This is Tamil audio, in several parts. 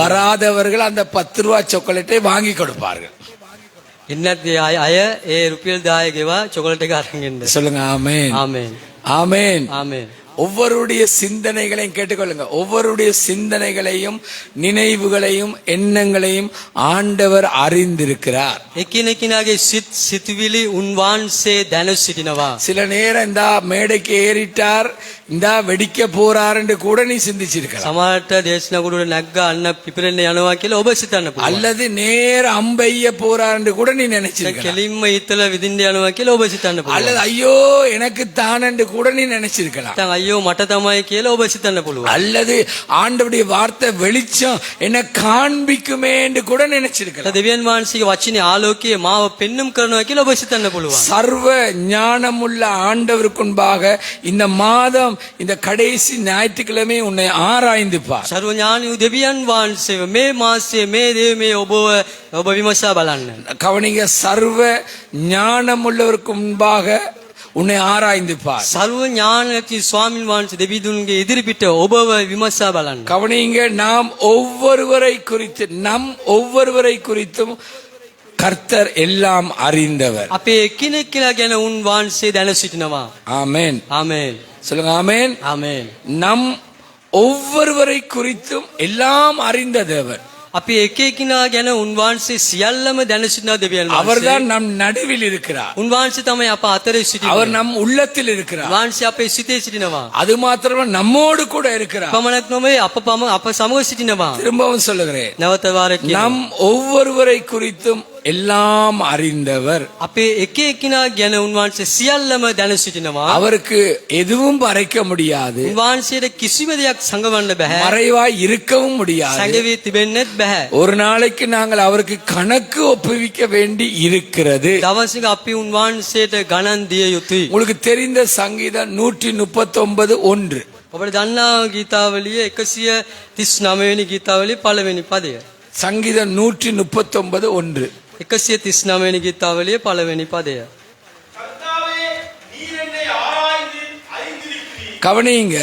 வராதவர்கள் அந்த 10 ரூபாய் சாக்லேட்டை வாங்கி கொடுப்பார்கள். சொல்லுங்க ஆமென் ஆமென் ஆமென் ஆமென். ஒவ்வொருடைய சிந்தனைகளையும் கேட்டுக்கொள்ளுங்க. ஒவ்வொருடைய சிந்தனைகளையும் நினைவுகளையும் எண்ணங்களையும் ஆண்டவர் அறிந்திருக்கிறார். சில நேரம் இந்த மேடைக்கு ஏறிட்டார், இந்த வெடிக்க போறார் என்று கூட நீ சிந்திச்சிருக்கலாம். அல்லது நேர அம்பைய போறார் என்று கூட நீ நினைச்சிருக்கலாம். அல்லது ஐயோ எனக்கு தான் என்று கூட நீ நினைச்சிருக்கலாம். அல்லது ஆண்டவருடைய வார்த்தை வெளிச்சம் என்ன காண்பிக்குமே என்று கூட நினைச்சிருக்கலாம். சர்வ ஞானமுள்ள ஆண்டவருக்கு முன்பாக இந்த மாதம் இந்த கடைசி ஞாயிற்றுக்கிழமை உன்னை ஆராய்ந்து பார். சர்வ ஞானி දෙවියන් වහන්සේ මේ මාසයේ මේ දේමේ ඔබ විමසා බලන්න. கவனிங்க, சர்வ ஞானமுள்ளவருக்கு முன்பாக உன்னை ஆராய்ந்து பார். சர்வ ஞானத்தி சுவாமி வான்ஸ் දෙවිදුන්ගේ ඉදිරිපිට ඔබව විමසා බලන්න. கவனிங்க, நாம் ஒவ்வொருவரை குறித்தும் கர்த்தர் எல்லாம் அறிந்தவர். අපේ එකිනෙකලා ගැන උන් වහන්සේ දැන සිටිනවා. ஆமென் ஆமென். சொல்லுங்க ஆமென் ஆமென். நம் ஒவ்வொருவரை குறித்தும் எல்லாம் அறிந்த தேவன். අපි එක එකිනා ගැන උන්වහන්සේ සියල්ලම දැන සිටිනා දෙවියන් වහන්සේ. அவர்தான் நம் நடுவில் இருக்கிறார். උන්වහන්සේ තමයි අප අතරේ සිටින්නේ. அவர் நம் உள்ளத்தில் இருக்கிறார். උන්වහන්සේ අපේ සිතේ සිටිනවා. அது மாத்திரமல்ல, நம்மோடு கூட இருக்கிறார். පමණක් නොවේ අප සමග සිටිනවා. திரும்பவும் சொல்லுகிறேன், නැවත වාරයක් කියනවා. நம் ஒவ்வொருவரை குறித்தும் எல்லாம் அறிந்தவர். அப்பே එක එකිනා ගැන උන්වහන්සේ සියල්ලම දැන සිටිනවා. அவருக்கு எதுவும் மறைக்க முடியாது. උන්වහන්සේට කිසිම දෙයක් සංගවන්න බෑ. மறைவாய் இருக்கவும் முடியாது. සංගවී තිබෙන්නෙත් බෑ. ஒரு நாளைக்கு நாங்கள் அவருக்கு கணக்கு ஒப்புவிக்க வேண்டி இருக்கிறது. දවසක අපි උන්වහන්සේට ගණන් දිය යුතුයි. உங்களுக்கு தெரிந்த சங்கீதம் 139:1. ඔබට දන්නා ගීතාවලිය 139 වෙනි ගීතාවලිය පළවෙනි පදය. சங்கீதம் 139:1. 139 වෙනි ගීතාවලිය පළවෙනි පදය. கவனிங்க,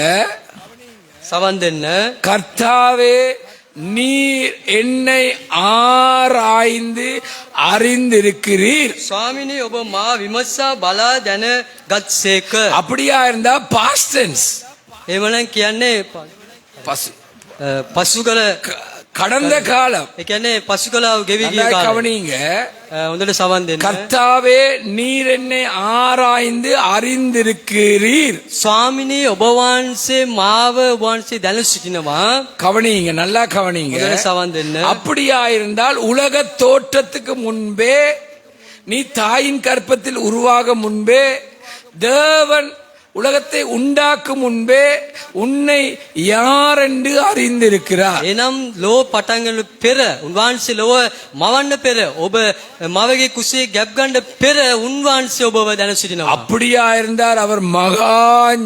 சவன் දෙන්න. கர்த்தாவே நீர் என்னை ஆராய்ந்து அறிந்திருக்கிறீர். சுவாமினி ඔබ මා විමසා බලා දැන ගත්සේක. அப்படியா இருந்தா past tense. එහෙමනම් කියන්නේ පසුකල கடந்த காலம். கவனிங்க, கர்த்தாவே நீர் என்னை ஆராய்ந்து அறிந்திருக்கிறீர். சுவாமினி ඔබවහන්සේ මාව වහන්සේ දැන සිටිනවා. கவனிங்க, நல்லா கவனிங்க. அப்படியா இருந்தால் உலக தோற்றத்துக்கு முன்பே, நீ தாயின் கற்பத்தில் உருவாக முன்பே, தேவன் உலகத்தை உண்டாக்கும் முன்பே உன்னை யார் என்று அறிந்திருக்கிறார். එනම් ලෝ පටන්ගන්න පෙර උන්වහන්සේ ලොව මවන්න පෙර ඔබ මවගේ කුසේ ගැබ් ගන්න පෙර උන්වහන්සේ ඔබව දැන සිටිනවා. அப்படியா இருந்தால் அவர் மகா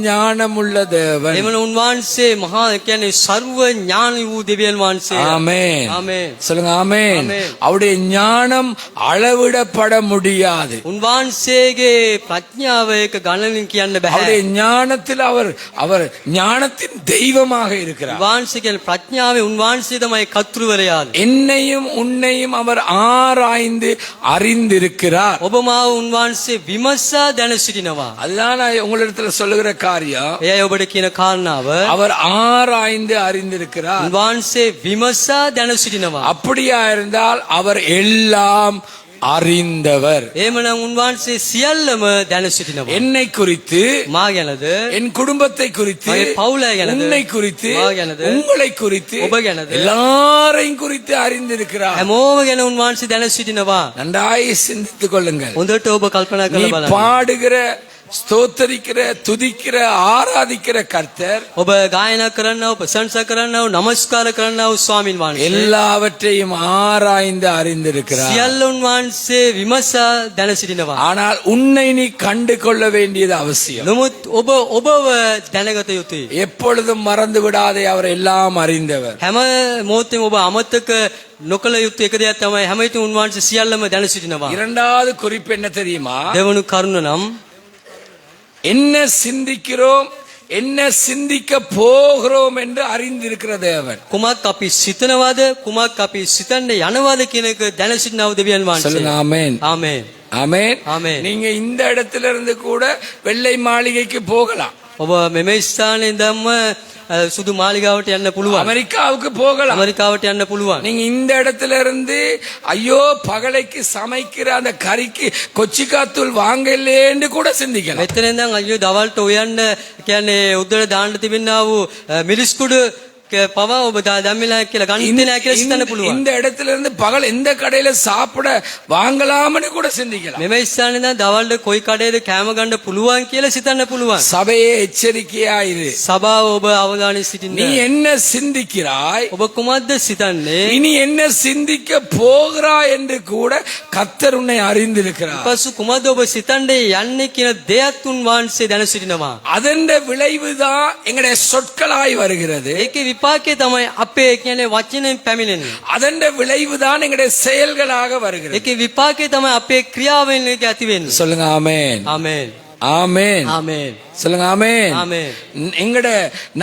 ஞானமுள்ள தேவன். එමන උන්වහන්සේ මහා කියන්නේ සර්ව ඥානී වූ දෙවියන් වහන්සේ. ஆமென் ஆமென். சொல்லுங்க ஆமென். அவருடைய ஞானம் அளவிடப்பட முடியாது. උන්වහන්සේගේ ප්‍රඥාව එක ගණනින් කියන්න බෑ. ஞானத்தில் அவர் ஞானத்தின் தெய்வமாக இருக்கிறார். என்னையும் உன்னையும் அவர் ஆராய்ந்து அறிந்திருக்கிறார். அதுதான் உங்களிடத்தில் சொல்லுகிற காரியம். அவர் ஆராய்ந்து அறிந்திருக்கிறார். அப்படியா இருந்தால் அவர் எல்லாம் அறிந்தவர். என்னை குறித்து, என் குடும்பத்தை குறித்து, உன்னை குறித்து, உங்களை குறித்து, எல்லாரையும் குறித்து அறிந்திருக்கிறார். நன்றாய் சிந்தித்துக் கொள்ளுங்கள். நீ பாடுகிற, ஸ்தோத்தரிக்கிற, துதிக்கிற, ஆராதிக்கிற கர்த்தர், ඔබ ගායනා කරන්නව, ප්‍රශංසා කරන්නව, නමස්කාර කරන්නව ස්වාමීන් වහන්සේ எல்லாவற்றையும் ஆராய்ந்து அறிந்திருக்கிறார். සියල්ලුන් වහන්සේ විමසා දැන සිටිනවා. ஆனால் உன்னை நீ கண்டு கொள்ள வேண்டியது அவசியம். නමුත් ඔබව දැනගත යුතුයි. எப்பொழுதும் மறந்து விடாதே, அவர் எல்லாம் அறிந்தவர். හැම මොහොතේම ඔබ අමතක නොකල යුතු එක දෙයක් තමයි හැම විටම උන්වහන්සේ සියල්ලම දැන සිටිනවා. இரண்டாவது குறிப்பு என்ன தெரியுமா? දෙවනු කරුණ නම් என்ன சிந்திக்கிறோம் என்ன சிந்திக்க போகிறோம் என்று அறிந்திருக்கிற தேவன். කුමක් අපි සිතනවාද කුමක් අපි සිතන්න යනවාද කියන එක දැන සිටිනව දෙවියන් වහන්සේ. சொல்லுங்க ஆமென். ආමේන්. ஆமென். ஆமென். நீங்க இந்த இடத்துல இருந்து கூட வெள்ளை மாளிகைக்கு போகலாம். ඔබ මෙම ස්ථානයේ ධම්ම සුදු මාලිගාවට යන්න පුළුවන්. அமெரிக்காவுக்கு போகலாம். ඇමරිකාවට යන්න පුළුවන්. நீங்க இந்த இடத்துல இருந்து ஐயோ பகலைக்கு சமைக்கிற அந்த கறிக்கு கொச்சிக்காத்தூள் வாங்கலேன்னு கூட சிந்திக்கலாம். මෙතන ඉඳන් අයියෝ දවල්ට උයන්න කියන්නේ උදේට දාන්න තිබෙනා වූ මිරිස් කුඩු පවා ඔබ දැම්මිලා කියලා ගන්න නැහැ කියලා සිතන්න පුළුවන්. இந்த இடத்துல இருந்து பகல் எந்த கடையில சாப்பிட வாங்கலாம்னு கூட சிந்திக்கலாம். මෙම ස්ථානයේ ඉඳන් දවල්ට කොයි කඩේද කෑම ගන්න පුළුවන් කියලා සිතන්න පුළුවන්. சபையே எச்சரிக்கையாயிரு. සභාව ඔබ අවධානය සිටින්න. நீ என்ன சிந்திக்கிறாய் ඔබ කුමක්ද සිතන්නේ? இனி என்ன சிந்திக்க போகிறாய் என்று கூட கர்த்தர் உன்னை அறிந்திருக்கிறார். පසු කුමක්ද ඔබ සිතන්නේ යන්නේ කියන දෙයක් තුන් වහන්සේ දැන සිටිනවා. அதன் விளைவுதான் எங்களுடைய சொற்களாய் வருகிறது. ඒකේ විපාකේ තමයි අපේ කියන්නේ වචනෙන් පැමිණෙන්නේ. அதன் விளைவுதான் எங்களுடைய செயல்களாக வருகிறது. ඒකේ විපාකේ තමයි අපේ ක්‍රියාවෙන් ඒක ඇති වෙන්නේ. சொல்லுங்க ஆமென். ආමේන්. ஆமென். ආමේன். சொல்லுங்க ஆமென். ආමේன். எங்கட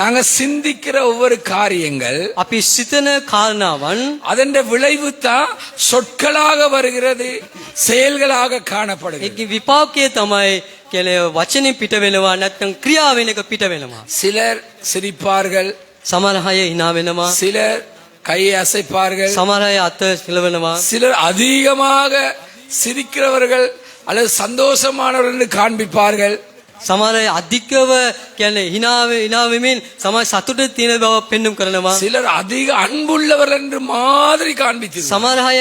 நாங்க சிந்திக்கிற ஒவ்வொரு காரியங்கள் අපි සිතන කාරණාවන් அதன் விளைவு தான் சொற்களாக வருகிறது செயல்களாக காணப்படுகிறது. ඒකේ විපාකයේ තමයි කියන්නේ වචනෙන් පිට වෙනවා නැත්නම් ක්‍රියාවෙන් එක පිට වෙනවා. சிலர் சிரிப்பார்கள், සමහර අය hina වෙනවා. சிலர் கையை அசைப்பார்கள், සමහර අය අත සිලවනවා. சிலர் அதிகமாக சிரிக்கிறவர்கள் அல்லது சந்தோஷமானவர்கள் என்று காண்பிப்பார்கள். සමහර අය අධිකව කියන්නේ hina වෙමින් සමහර සතුට තියෙන බව පෙන්눔 කරනවා. சிலர் அதிக அன்புள்ளவர் என்று மாதிரி காண்பித்து, සමහර අය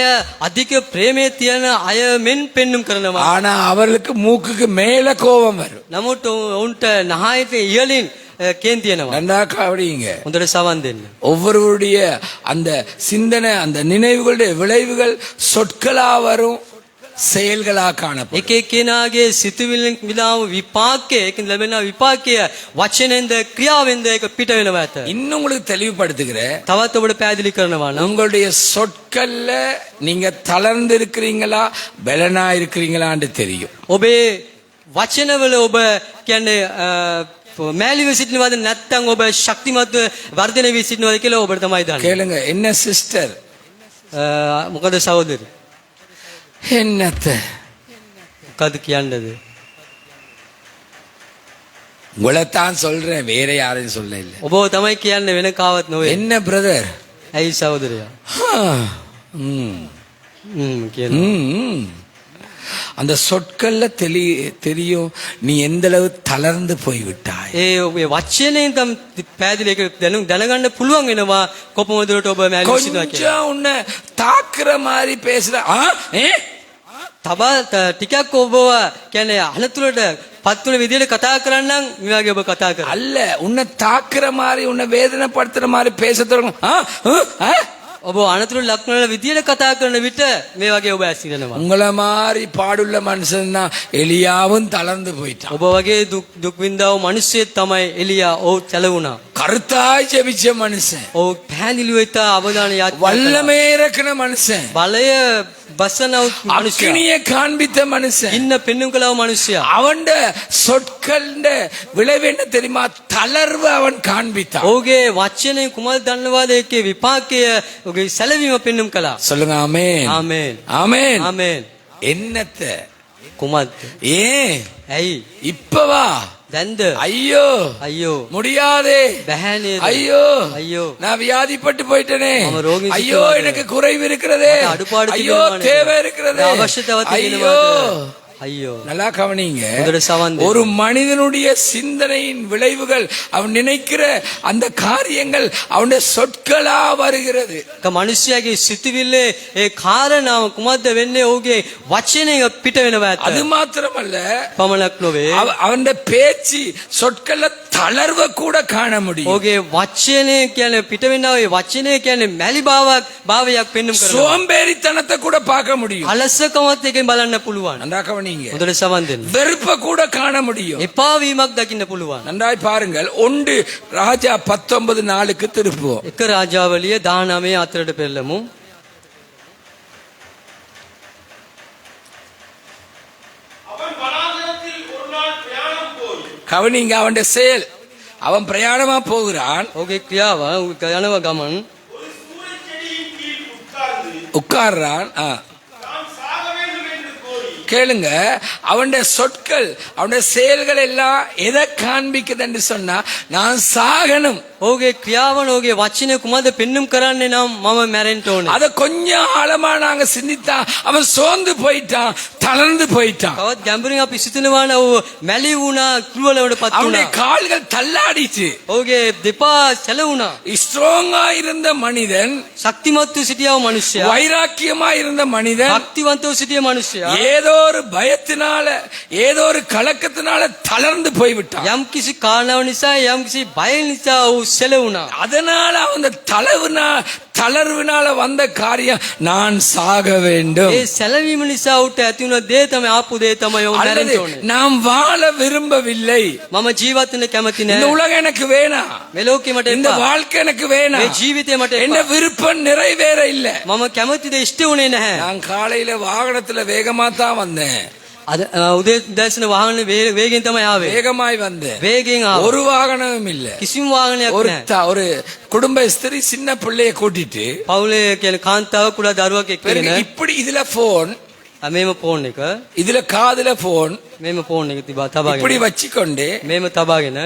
අධික ප්‍රේමයේ තියෙන අය මෙන් පෙන්눔 කරනවා. ஆனா அவர்களுக்கு மூக்குக்கு மேல கோபம் வரும். නමුත් උන්ට නහයට ඉහළින් කේන්ති එනවා. நன்றா கவனிங்க. හොඳට සවන් දෙන්න. ஒவ்வொருவருடைய அந்த சிந்தனை அந்த நினைவுகளுடைய விளைவுகள் சொற்களா வரும், செயல்களா காணப்படும். එක එක්කෙනාගේ සිතුවිල්ලෙන් විලාව විපාකයේ ඒකෙන් ලැබෙන විපාකය වචනෙන්ද ක්‍රියාවෙන්ද ඒක පිට වෙනවා ඇත. இன்னும் உங்களுக்கு தெளிவுபடுத்துகிறேன். තවත් ඔබට පැහැදිලි කරනවා නම් உங்களுடைய சொற்கள்ல நீங்க தளர்ந்து இருக்கிறீங்களா பலனா இருக்கிறீங்களான்னு தெரியும். ඔබේ වචනවල ඔබ කියන්නේ මෑලිව සිටිනවද නැත්නම් ඔබ ශක්තිමත් වර්ධනය වී සිටිනවද කියලා ඔබට තමයි දන්නේ. கேளுங்க என்ன சிஸ்டர், මොකද සහෝදරි? என்னத்த මොකද කියන්නද? உங்களைத்தான் சொல்றேன், வேற யாரையும் சொல்ல இல்ல. ඔබ තමයි කියන්නේ වෙන කාවත් නොවේ. என்ன பிரதர்? ඇයි සහෝදරයා? කියන அந்த சொற்கள்ல தெரியும் நீ எந்த அளவு தளர்ந்து போய்விட்டாய். ඒ ඔබේ වචනයෙන් තම පැහැදිලි එක දැනගන්න පුළුවන් වෙනවා කොපමණ දුරට ඔබ මෑලිව සිටිනවා කියලා. கொஞ்சம் உன்னை தாக்குற மாதிரி பேசுற තව ටිකක් ඔබව කියන්නේ අනතුරට පත්තුන විදිහට කතා කරන්නම් මේ වගේ ඔබ කතා කරා. அல்ல, உன்னை தாக்குற மாதிரி உன்னை வேதனைப்படுத்துற மாதிரி பேச தொடங்கும். ඔබ අනතුරු ලක්න වල විදියට කතා කරන විට මේ වගේ ඔබ ඇසිරෙනවා. உங்களை மாதிரி பாடுள்ள மனுஷன் தான் எலியாவும் தளர்ந்து போயிட்டான். ඔබ වගේ දුක් විඳව මිනිස්සෙක් තමයි එලියා. ඔව් චලුණා. கருத்தாய் ஜெபிச்ச மனுஷன், ඔව් පැහැදිලිව ඉත අවධානය යාචනා வல்லமே இறக்குன மனுஷன், බලය බසනව මිනිසයා, அக்னிய காண்பித்த மனுஷன், ඉන්න පෙන්නුම් කළව මිනිසයා. அவன்ட சொற்கள்ட விளைவு என்ன தெரியுமா? தளர்வு அவன் காண்பித்தான். ඔහුගේ වචනේ කුමල් දන්නවාද? ඒකේ විපාකය ඔහුගේ සැලවීම පෙන්නුම් කළා. சொல்லுங்க ஆமென். ආමේන්. ஆமென். ආමේන්. என்னத்த කුමක්ද? ஏன் ඇයි? இப்பவா? දැන්ද? ஐயோ අයියෝ முடியாதே, බැහැ නේද? ஐயோ අයියෝ நான் வியாதிப்பட்டு போயிட்டேனே, ஆமா, ரோகி ஐயோ சித்துவாரு. எனக்கு குறைவு இருக்கிறதே, மத்த அடுப்பாடு ஐயோ தின்னுவானே. தேவை இருக்கிறதே, அவசியத்தை ஐயோ. අයියෝ நல்லா கவனிங்க. හොඳට සවන් දෙන්න. ஒரு மனிதனுடைய சிந்தனையின் விளைவுகள், அவன் நினைக்கிற அந்த காரியங்கள் அவனுடைய சொற்களா வருகிறது. මනුෂ්‍යයාගේ සිතුවිල්ලේ ඒ කාරණාව කුමක්ද වෙන්නේ? ඔහුගේ වචනය පිට වෙනවා ඇත. அது மாத்திரமல்ல, පමණක් නොවේ. அவன் பேச்சு சொற்கள தளர்வ கூட காண முடியும். ඔහුගේ වචනය කියන්නේ පිට වෙනවා. ඒ වචනය කියන්නේ මැලි භාවයක් පෙන්වන්න කරනවා. சோம்பேறித்தனத்தை கூட பார்க்க முடியும். අලසකමත් එකෙන් බලන්න පුළුවන්. நல்லா கவனிங்க. හොඳට සවන් දෙන්න. வெறுப்ப கூட காண முடியும். එපා වීමක් දකින්න පුළුවන්. நன்றாய் பாருங்கள். 1 ராஜா 19:4க்கு திருப்புவோம். එක රාජාවලිය 19:4ට පෙරලමු. அவன் வனாந்தரத்தில் ஒரு நாள் பிரயாணம் போய் கவனிங்க அவன் செயல். அவன் பிரயாணமா போகிறான். ඔහුගේ ක්‍රියාව යනවා ගමන් உட்கார்றான். கேளுங்க, அவனுடைய சொற்கள் அவனுடைய செயல்கள் எல்லாம் எதை காண்பிக்குது என்று சொன்னா, நான் சாகணும். ඔහුගේ ක්‍රියාවන් ඔහුගේ වචනේ කුමද පෙන්눔 කරන්නේ නම් මම මැරෙන්න ඕනේ. அத கொஞ்சம் ஆழமா நாங்க சிந்தித்தா அவன் சோர்ந்து போயிட்டான், தளர்ந்து போயிட்டான். තවත් ගැඹුරින් අපි සිතනවා නම් ඔහු මැලි වුණා, කුරුවලවටපත් அவனுடைய වුණා. கால்கள் தள்ளாடிச்சு. ඔහුගේ දෙපා සැලුණා. ஸ்ட்ராங்கா இருந்த மனிதன், ශක්තිමත්ව සිටියව මිනිසයා, வைராக்கியமா இருந்த மனிதன், භක්තිවන්තව සිටිය මිනිසයා ஏதோ ஒரு பயத்தினால ஏதோ ஒரு கலக்கத்தினால தளர்ந்து போய்விட்டான். යම් කිසි කාරණාව නිසා යම් කිසි බය නිසා ඔහු සැලුණා. அதனால அந்த தளர்வினால வந்த காரியம், நான் சாக வேண்டும். ඒ සැලවීම නිසා උට ඇති වුණ දේ තමයි ආපු දේ තමයි ඔහු அல்லது මැරෙන්න ඕනේ. நாம் வாழ விரும்பவில்லை, මම ජීවත් වෙන්න කැමති இந்த නෑ. உலகம் எனக்கு வேணாம், මේ ලෝකෙ මට இந்த එපා. வாழ்க்கை எனக்கு මේ வேணாம், ජීවිතේ මට என்ன එපා. விருப்பம் நிறைவேற இல்ல. මම කැමති දේ ඉෂ්ට වුණේ නැහැ. நான் காலையில வாகனத்துல வேகமா தான் வந்தேன், අද උදේ දැසන වාහන වේගෙන් තමයි ආවේ. வேகமாய் வந்தேன். වේගෙන් ආවා. ஒரு வாகனமும் இல்ல. කිසිම වාහනයක් ஒரு නැහැ. ஒரு குடும்ப ஸ்திரீ சின்ன பிள்ளைய கூட்டிட்டு පවුලේ කියන කාන්තාව කුඩා දරුවක් එක්කගෙන இப்படி இதுல போன், මේම ෆෝන් එක இதுல காதுல போன் මේම ෆෝන් එක இப்படி තබාගෙන வச்சுக்கொண்டு මේම තබාගෙන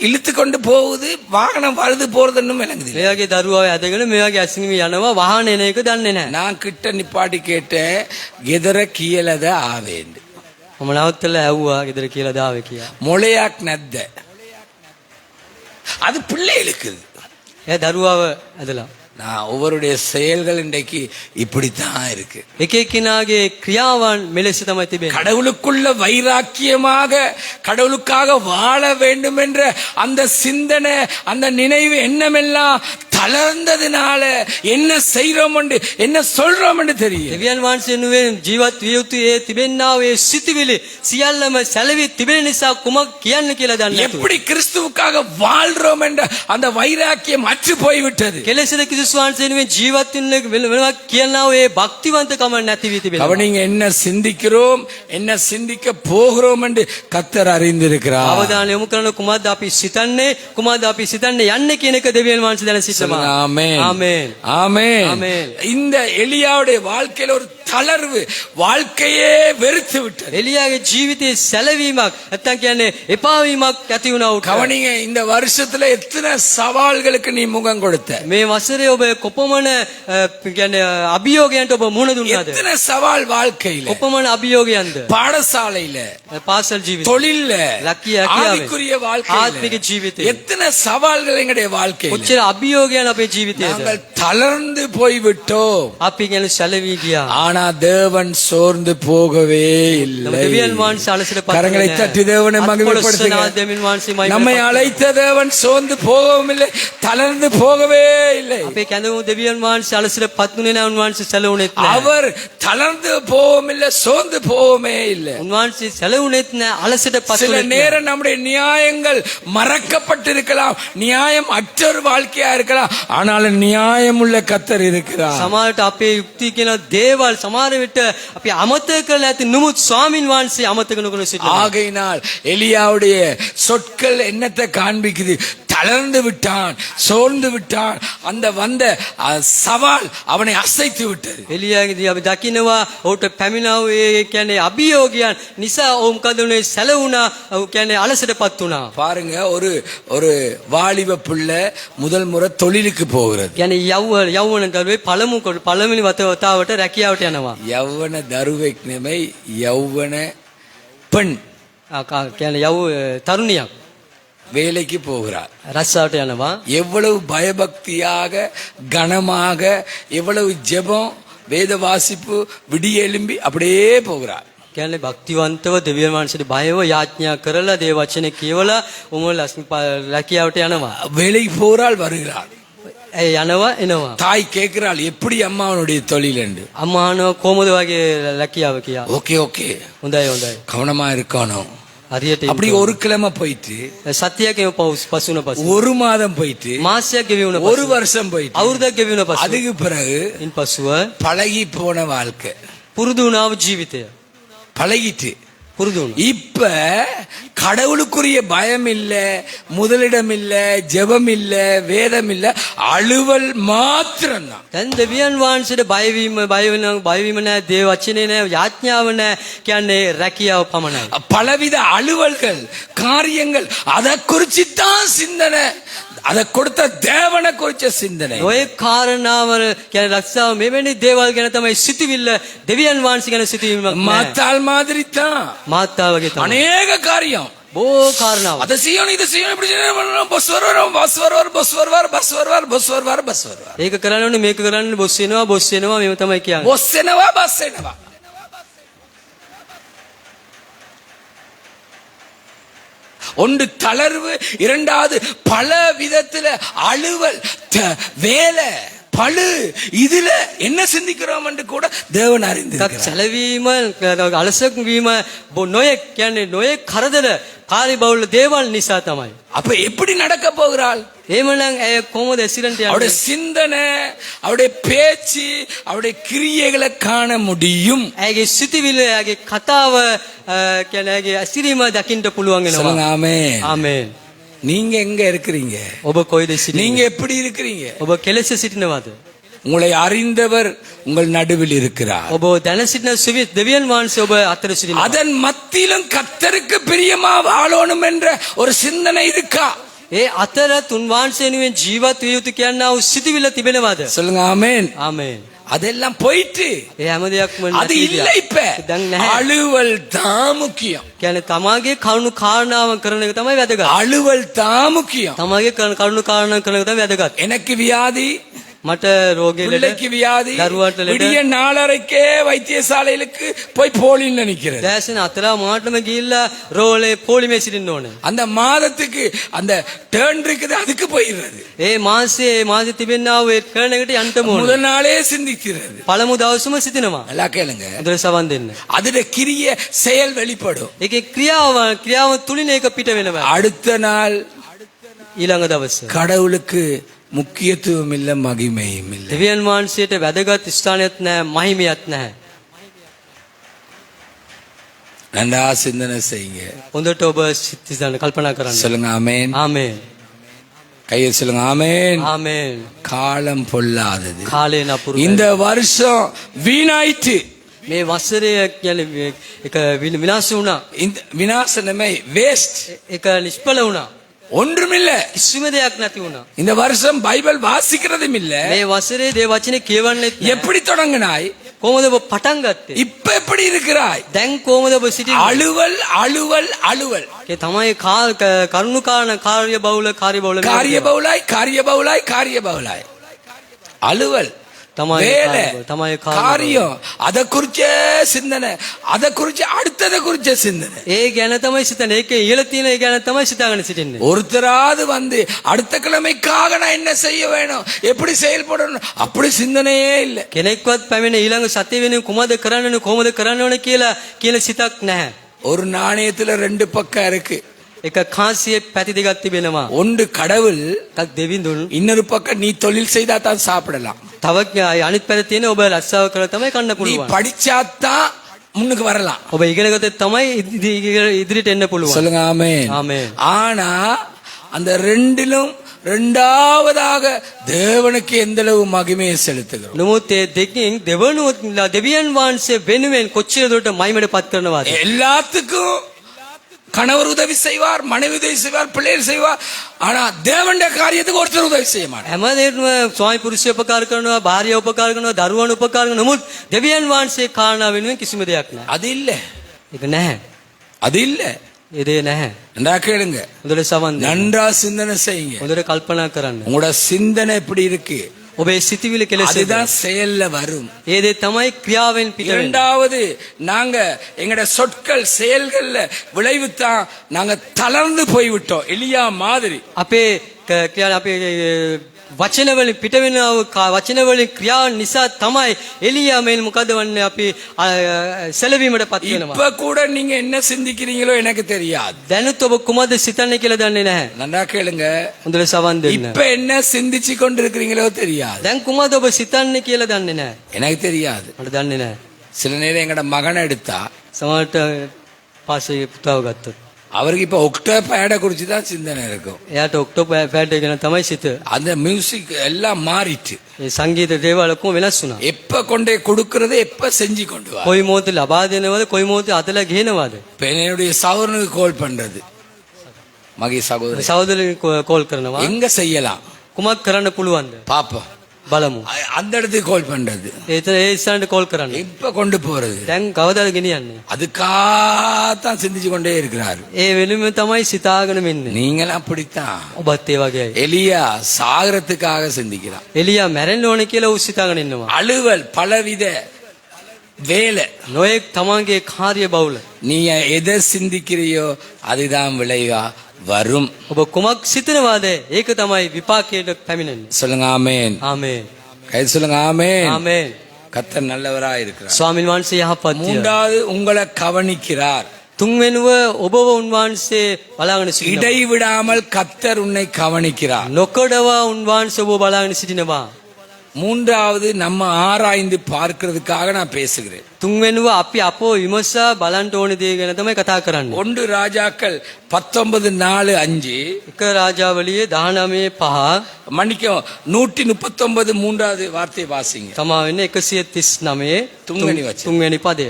இழுத்து கொண்டு போகுது. வாகனம் வருது போறதுன்னு விளங்குது. මේ වගේ දරුවා ඇදගෙන මේ වගේ ඇසිනිමි යනවා. වාහන එන එක දන්නේ නැහැ. நான் கிட்ட நிப்பாட்டி கேட்டேன், ගෙදර කියලාද ආවෙන්නේ? මම නවත්තලා ඇහුවා ගෙදර කියලා දාවේ කියලා. මොලයක් නැද්ද? அது பிள்ளைகளுக்கு. එයා දරුවාව ඇදලා. நான் ஒவ்வொருடைய செயல்கள் இன்றைக்கு இப்படித்தான் இருக்கு. එක එක්කිනාගේ ක්‍රියාවන් මෙලෙස තමයි තිබෙන්නේ. கடவுளுக்குள்ள வைராக்கியமாக கடவுளுக்காக வாழ வேண்டும் என்ற அந்த சிந்தனை, அந்த நினைவு எண்ணமெல்லாம் தளர்ந்ததுனால என்ன செய்றோம் என்று என்ன சொல்றோம் என்று தெரியும். දෙවියන් වහන්සේ නුවෙන් ජීවත් විය යුතු ඒ තිබෙන්නා වේ සිටිවිලි සියල්ලම සැලවි තිබෙන නිසා කුමක් කියන්න කියලා දන්නේ නැතුව. எப்படி கிறிஸ்துவுக்காக வாழ்றோம் என்ற அந்த வைராக்கியம் அற்று போய்விட்டது. කෙලෙසද ක්‍රිස්තුස් වහන්සේ නුවෙන් ජීවත් වෙනවා කියනවා ඒ භක්තිවන්තකම නැති වී තිබෙනවා. அவனிங்க என்ன சிந்திக்கிறோம், என்ன சிந்திக்க போகிறோம் என்று கர்த்தர் அறிந்திருக்கிறார். අවධානය යොමු කරන කුමක්ද අපි සිතන්නේ, කුමක්ද අපි සිතන්නේ යන්නේ කියන එක දෙවියන් වහන්සේ දැන සිටිනවා. ஆமென், ஆமென், ஆமென். ஆமென். இந்த எலியாவுடைய வாழ்க்கையில ஒரு தளர்வு, வாழ்க்கையே வெறுத்து விட்டது. එලියාගේ ජීවිතයේ සැලවීමක් නැත්තම් කියන්නේ එපා වීමක් ඇති වුණා උට. கவனிங்க, இந்த வருஷத்துல எத்தனை சவால்களுக்கு நீ முகம் கொடுத்த? මේ වසරේ ඔබ කොපමණ කියන්නේ අභියෝගයන්ට ඔබ මුහුණ දුන්නාද? எத்தனை சவால் வாழ்க்கையில, කොපමණ අභියෝගයන්ද? பாடசாலையில, පාසල් ජීවිතේ, தொழில்ல, ලකියාවේ, ஆவிக்குரிய வாழ்க்கையில ආත්මික ජීවිතේ எத்தனை சவால்கள் எங்களுடைய வாழ்க்கையில. කොච්චර අභියෝගයන් අපේ ජීවිතේද? நாங்கள் தளர்ந்து போய்விட்டோம். අපි කියන සැලවී ගියා. ஆனா தேவன் சோர்ந்து போகவே இல்லை. දෙවියන් වහන්සේ අලසට පත් கரங்களை தட்டி தேவனை மகிமைப்படுத்துங்க. நம்மை அழைத்த தேவன் சோர்ந்து போகவும் இல்லை, தளர்ந்து போகவே இல்லை. අපේ කැඳවුණු දෙවියන් වහන්සේ අලසට පත්ුනේ නැහැ. උන්වහන්සේ සැලුණෙත් නැහැ. அவர் தளர்ந்து போகவும் இல்லை, சோர்ந்து போகவே இல்லை. උන්වහන්සේ සැලුණෙත් නැහැ, අලසට சில පත්ුනේ නැහැ. நேரம் நம்முடைய நியாயங்கள் மறக்கப்பட்டிருக்கலாம், நியாயம் அற்ற ஒரு வாழ்க்கையா இருக்கலாம், ஆனாலும் நியாயம் உள்ள கர்த்தர் இருக்கிறார். සමහරට අපේ යුක්ති කියන දේවල් සමහර විට අපි අමතක කරලා ඇති. නමුත් ස්වාමින් වහන්සේ අමතක නොකර සිටිනවා. ஆகையினால் எலியாவுடைய சொற்கள் என்னத்தை காண்பிக்குது? தளர்ந்து விட்டான், சோர்ந்து விட்டான். அந்த வந்த சவால் அவனை அசைத்து விட்டது. එලියාගේදී අපි දකිනවා ඔහුට පැමිණව ඒ කියන්නේ අභියෝගයන් නිසා ඔහු මොකද උනේ? සැලුණා. ඔහු කියන්නේ අලසටපත් වුණා. பாருங்க, ஒரு வாலிப பிள்ளை முதல் முறை தொழிலுக்கு போகிறது. කියන්නේ යෞවන දරුවේ පළමුවෙනි වතාවට රැකියාවට යනවා. யௌவன தருවෙක් නෙමෙයි, யௌவன பெண் කියන්නේ තරුණියක් வேலைக்கு போகிறார். රස්සාවට යනවා. எவ்வளவு பயபக்தியாக, கனமாக, எவ்வளவு ஜெபம், வேத வாசிப்பு, விடிய எழும்பி அப்படியே போகிறார். කියන්නේ භක්තිවන්තව දෙවියන් වහන්සේට බයව යාඥා කරලා දේ වචනේ කියවලා උම රැකියාවට යනවා. வேலைக்கு போகிறாள், வருகிறாள். යනවා එනවා. தாய் கேட்கிறாள், எப்படி அம்மாவனுடைய தொழில் என்று. අම්මානෝ කොහොමද වගේ රැකියාව කියලා. ஓகே ஓகே, හොඳයි. கவனமா இருக்கணும். හරියට அப்படி ஒரு கிழமை போயிட்டு, සතියකම පසුන පසු ஒரு மாதம் போயிட்டு, මාසයක් ගෙවිවුණ ஒரு පසු வருஷம் போயிட்டு, අවුරුද්දක් ගෙවිවුණ පසු அதுக்கு பிறகு ඉන් පසුව பழகி போன வாழ்க்கை, පුරුදු වුණාව ජීවිතය. பழகிட்டு පුරුදු වුණා. இப்ப கடவுளுக்குரிய பயம் இல்ல, முதலிடம் இல்ல, ஜெபம் இல்ல, வேதம் இல்ல, அலுவல் மாத்திரம்தான். දැන් දෙවියන් වහන්සේට බය වීම නැහැ, දේව වචනේ නැහැ, යාඥාව නැහැ, කියන්නේ රැකියාව පමණයි. பலவித அலுவல்கள், காரியங்கள், அதை குறிச்சுதான் சிந்தனை. அதை கொடுத்த தேவனை குறிச்ச சிந்தனை. ඔය කාරණාවල කියන්නේ රක්ෂාව මෙවැනි දේවල් ගැන තමයි සිතුවිල්ල, දෙවියන් වහන්සේ ගැන සිතුවීමක් නැහැ. மாத்தாள் மாதிரி தான். මාත්තා වගේ තමයි. அநேக காரியம். බොහෝ කාරණාව. அதை செய்யணும், இதை செய்யணும், இப்படி செய்யணும், பஸ் வருவார், பஸ் வருவார், பஸ் வருவார், பஸ் வருவார், பஸ் வருவார், பஸ் வருவார். ඒක කරන්න ඕනේ, මේක කරන්න, බොස් වෙනවා මේව තමයි කියන්නේ. பஸ் என்னவா, பஸ் என்னவா. ஒன்று தளர்வு, இரண்டாவது பல விதத்துல அலுவல், வேலை, பழு, இதுல என்ன சிந்திக்கிறோம் என்று கூட தேவன் அறிந்திருக்கிறார். සැලවීම, අලසක් වීම, නොයෙක් කියන්නේ නොයෙක් කරදර කාර්යබහුල දේවල් නිසා තමයි. அப்ப எப்படி நடக்க போகிறாள்? එහෙමනම් ඇය කොහොමද ඇසිරන්ට அவருடைய යන්නේ? சிந்தனை, அவருடைய பேச்சு, அவருடைய கிரியைகளை காண முடியும். ඇයගේ සිතුවිල්ල, ඇයගේ කතාව, කියන්නේ ඇයගේ ඇසිරීම දකින්න පුළුවන් වෙනවා. சொல்லுங்க ஆமென். ආමේන්. நீங்க எங்க இருக்கிறீங்க? ඔබ කොයිද සිටින්නේ? நீங்க எப்படி இருக்கிறீங்க? ඔබ කෙලෙස සිටිනවද? உங்களை அறிந்தவர் உங்கள் நடுவில் இருக்கிறார். ඔබ දැන සිටින දෙවියන් වහන්සේ ඔබ අතර සිටිනවා. அதன் மத்தியிலும் கர்த்தருக்கு பிரியமா வாழணும் என்ற ஒரு சிந்தனை இருக்கா? ඒ අතර තුන් වහන්සේනුවෙන් ජීවත් විය යුතු කියනා වූ සිතුවිල්ල තිබෙනවද? சொல்லுங்க ஆமென். ආමේන්. அதெல்லாம் போயிட்டு ඒ හැම දෙයක්ම அது இல்ல. இப்ப දැන් නැහැ. அலுவல் தான் முக்கியம். කියන්නේ තමාගේ කරුණු කාරණාව කරන එක තමයි වැදගත්. அலுவல் தான் முக்கியம். තමාගේ කරුණු කාරණා කරන එක තමයි වැදගත්. எனக்கு வியாதி, මට රෝගේ ලෙඩ, பிள்ளைக்கு வியாதி, දරුවාට ලෙඩ, விடிய 4:30க்கே வைத்தியசாலைகளுக்கு போய் போலின்னு நினைக்கிறது. දැසෙන අතර මාටම ගිහිල්ලා රෝලේ පොලිමේ සිටින්න ඕනේ. அந்த மாதத்துக்கு அந்த டர்ன் இருக்குது, அதுக்கு போயிடுறது. ඒ මාසේ තිබෙනා වූ ඒ කරන එකට යන්න ඕනේ. முதல் நாளே சிந்திக்கிறது. පළමු දවසම සිටිනවා. நல்லா கேளுங்க. හොඳට සවන් දෙන්න. அதுல கிரிய செயல் வெளிப்படும். ඒකේ ක්‍රියාව තුලින් ඒක පිට වෙනවා. அடுத்த நாள் ඊළඟ දවස கடவுளுக்கு முக்கியத்துவம் இல்ல, மகிமையும் இல்ல. දෙවියන් වහන්සේට වැදගත් ස්ථානයක් නැහැ, මහිමයක් නැහැ. நல்லா சிந்தனை செய்யுங்க. හොඳට ඔබ සිතන කල්පනා කරන්න. சொல்லுங்க ஆமென். ආමේන්. கையை சொல்லுங்க ஆமென். ආමේන්. காலம் பொல்லாதது. කාලේ නපුරු. இந்த வருஷம் வீணாயிட்டு. මේ වසරේ කියන්නේ එක විනාශ වුණා. இந்த விநாசனமே வேஸ்ட். ඒක නිෂ්ඵල වුණා. ஒன்றுமில்ல. කිසිම දෙයක් නැති වුණා. இந்த வருஷம் பைபிள் வாசிக்கிறதும் இல்ல. මේ වසරේ දේව වචනේ කියවන්නෙත් නැහැ. எப்படி தொடங்கினாய்? කොහොමද ඔබ පටන් ගත්තේ? இப்ப எப்படி இருக்கிறாய்? දැන් කොහොමද ඔබ සිටින්නේ? அலுவல், அலுவல், அலுவல். ඒ තමයි කරුණු කාරණ කාර්යබහුල காரியபவுலாய், காரியபவுலாய், காரியபவுலாய். அலுவல், வேலை, காரியம், அதை குறிச்ச சிந்தனை, அதை குறிச்ச அடுத்ததை குறிச்ச சிந்தனை. ඒ ගැන තමයි සිතන්නේ. ඒක ඉහළ තියෙන ඒ ගැන තමයි සිතාගෙන සිටින්නේ. ஒருத்தராவது வந்து அடுத்த கிழமைக்காக நான் என்ன செய்ய வேணும், எப்படி செயல்படணும், அப்படி சிந்தனையே இல்லை. කෙනෙක්වත් පැමිණ ඊළඟ සතිය වෙනුවෙන් කොහොමද කරන්න ඕනේ කියලා සිතක් නැහැ. ஒரு நாணயத்துல 2 பக்கம் இருக்கு. එක කාසියේ පැති දෙකක් තිබෙනවා. ஒன்று கடவுள், දෙවිඳුන්. இன்னொரு பக்கம் நீ தொழில் செய்தா தான் சாப்பிடலாம். තව අනිත් පැත්තේ තියෙන ඔබ රස්සාව කරලා තමයි කන්න நீ පුළුවන්. படிச்சாதான் முன்னுக்கு வரலாம். ඔබ ඉගෙන ගත්තොත් තමයි ඉදිරියට එන්න පුළුවන්. சொல்லுங்க ஆமென். ஆமென். ஆனா அந்த ரெண்டிலும் இரண்டாவதாக தேவனுக்கு எந்த அளவு மகிமையை செலுத்துகிறோம். නමුත් ඒ දෙකෙන් දෙවියන් වහන්සේ වෙනුවෙන් කොච්චර දුරට මහිමයට පත් කරනවාද? எல்லாத்துக்கும் கணவர் உதவி செய்வார், மனைவி உதவி செய்வார், பிள்ளைகள் செய்வார். ஆனா தேவனுடைய காரியத்துக்கு ஒருத்தர் உதவி செய்ய மாட்டார். හැම දෙයක්ම ස්වාමි පුරුෂය උපකාර කරනවා, භාර්යාව උපකාර කරනවා, දරුවන් උපකාර කරනවා. නමුත් දෙවියන් වහන්සේ කාරණා වෙනුවෙන් කිසිම දෙයක් නැහැ. அது இல்ல, ඒක නැහැ. அது இல்ல. ඒ දේ නැහැ. நன்றா கேளுங்க, හොඳට සවන් දෙන්න. நன்றா சிந்தனை செய்யுங்க. හොඳට කල්පනා කරන්න. உங்களோட சிந்தனை எப்படி இருக்கு, ඔබේ සිතිවිලි කෙලෙසද? அதுதான் செயல்ல வரும். ඒ දේ තමයි ක්‍රියාවෙන් පිට වෙන්නේ. இரண்டாவது, நாங்க எங்கட சொற்கள் செயல்கள்ல விளைவுதான் நாங்க தளர்ந்து போய்விட்டோம், எலியா மாதிரி. අපේ අපේ වචන වලින් පිට වෙන වචන වලින් ක්‍රියා නිසා තමයි එලියා මේ මොකද වන්නේ අපි සැලවීමට පත් වෙනවා. இப்ப கூட நீங்க என்ன சிந்திக்கிறீங்களோ எனக்கு தெரியாது. දැනුත් ඔබ කුමද සිතන්නේ කියලා දන්නේ නැහැ. நல்லா கேளுங்க, හොඳට සවන් දෙන්න. இப்ப என்ன சிந்திச்சு கொண்டிருக்கிறீங்களோ தெரியாது. දැන් කුමද ඔබ සිතන්නේ කියලා දන්නේ නැහැ. எனக்கு தெரியாது. මට දන්නේ නැහැ. சில நேரம் எங்கட மகனை எடுத்தா සමහරට පාසේ පුතාව ගත්තොත්. அவருக்கு இப்ப ஒக்டோ பேடை குறிச்சு தான் சிந்தனை இருக்கும். එයාට ඔක්ටෝබර් ෆෑට් එක ගැන තමයි සිත. அந்த மியூசிக் எல்லாம் மாறிட்டு ඒ සංගීත දේවල් ඔක්කොම වෙනස් වුණා. எப்ப கொண்டே கொடுக்கறது எப்ப செஞ்சு கொண்டு வா. කොයි මොහොතේ ලබා දෙනවද කොයි මොහොතේ අතලා ගේනවද? இப்ப என்னுடைய சகோதரனுக்கு கால் பண்றது, மகி சகோதரி සහෝදරයෙක් කෝල් කරනවා. எங்க செய்யலாம் කුමක් කරන්න පුළුවන්ද? பாப்போம். බලමු. அந்த இடத்துக்கு கால் பண்றது, ඒතර ඒ ස්ථානට කෝල් කරන්න. இப்ப கொண்டு போறது, දැන් කවදාද ගෙනියන්නේ? அதுக்காகத்தான் சிந்திச்சு கொண்டே இருக்கிறார். ඒ වෙනුවෙන් තමයි සිතාගෙන මෙන්නේ. நீங்களும் அப்படித்தான். ඔබත් ඒ වගේයි. எலியா சாகரத்துக்காக சிந்திக்கிறான். එලියා මැරෙන්න ඕනේ කියලා ඌ සිතාගෙන ඉන්නවා. அலுவல் பலவித வேலை, නොයෙක් තමන්ගේ කාර්ය බහුල. நீ எதை சிந்திக்கிறியோ அதுதான் விளைவா வரும். ඔබ කුමක් සිතනවාද ඒක තමයි විපාකයට පැමිණෙන්නේ. சொல்லுங்க ஆமென். ආමේන්. கை சொல்லுங்க ஆமென். ආමේන්. கர்த்தர் நல்லவராய் இருக்கிறார். ස්වාමින් වහන්සේ යහපත්ය. மூன்றாவது உங்களை கவனிக்கிறார். තුන්වෙනුව ඔබව උන්වහන්සේ බලාගෙන සිටිනවා. இடைவிடாமல் கர்த்தர் உன்னை கவனிக்கிறார். නොකඩවා උන්වහන්සේ ඔබ බලාගෙන සිටිනවා. மூன்றாவது நம்ம ஆராய்ந்து பார்க்கிறதுக்காக நான் பேசுகிறேன். තුන්වෙනුව අපි අපෝ විමසා බලන්න ඕනේ දේ ගැන තමයි කතා කරන්නේ. 1 ராஜாக்கள் 19:4-5 එක රාජාවලියේ 19:5 மன்னிக்கும் 139 மூன்றாவது வார்த்தையை வாசிங்க. තමා වෙන්නේ 139 තුන්වෙනි වචනය. තුන්වෙනි පදය.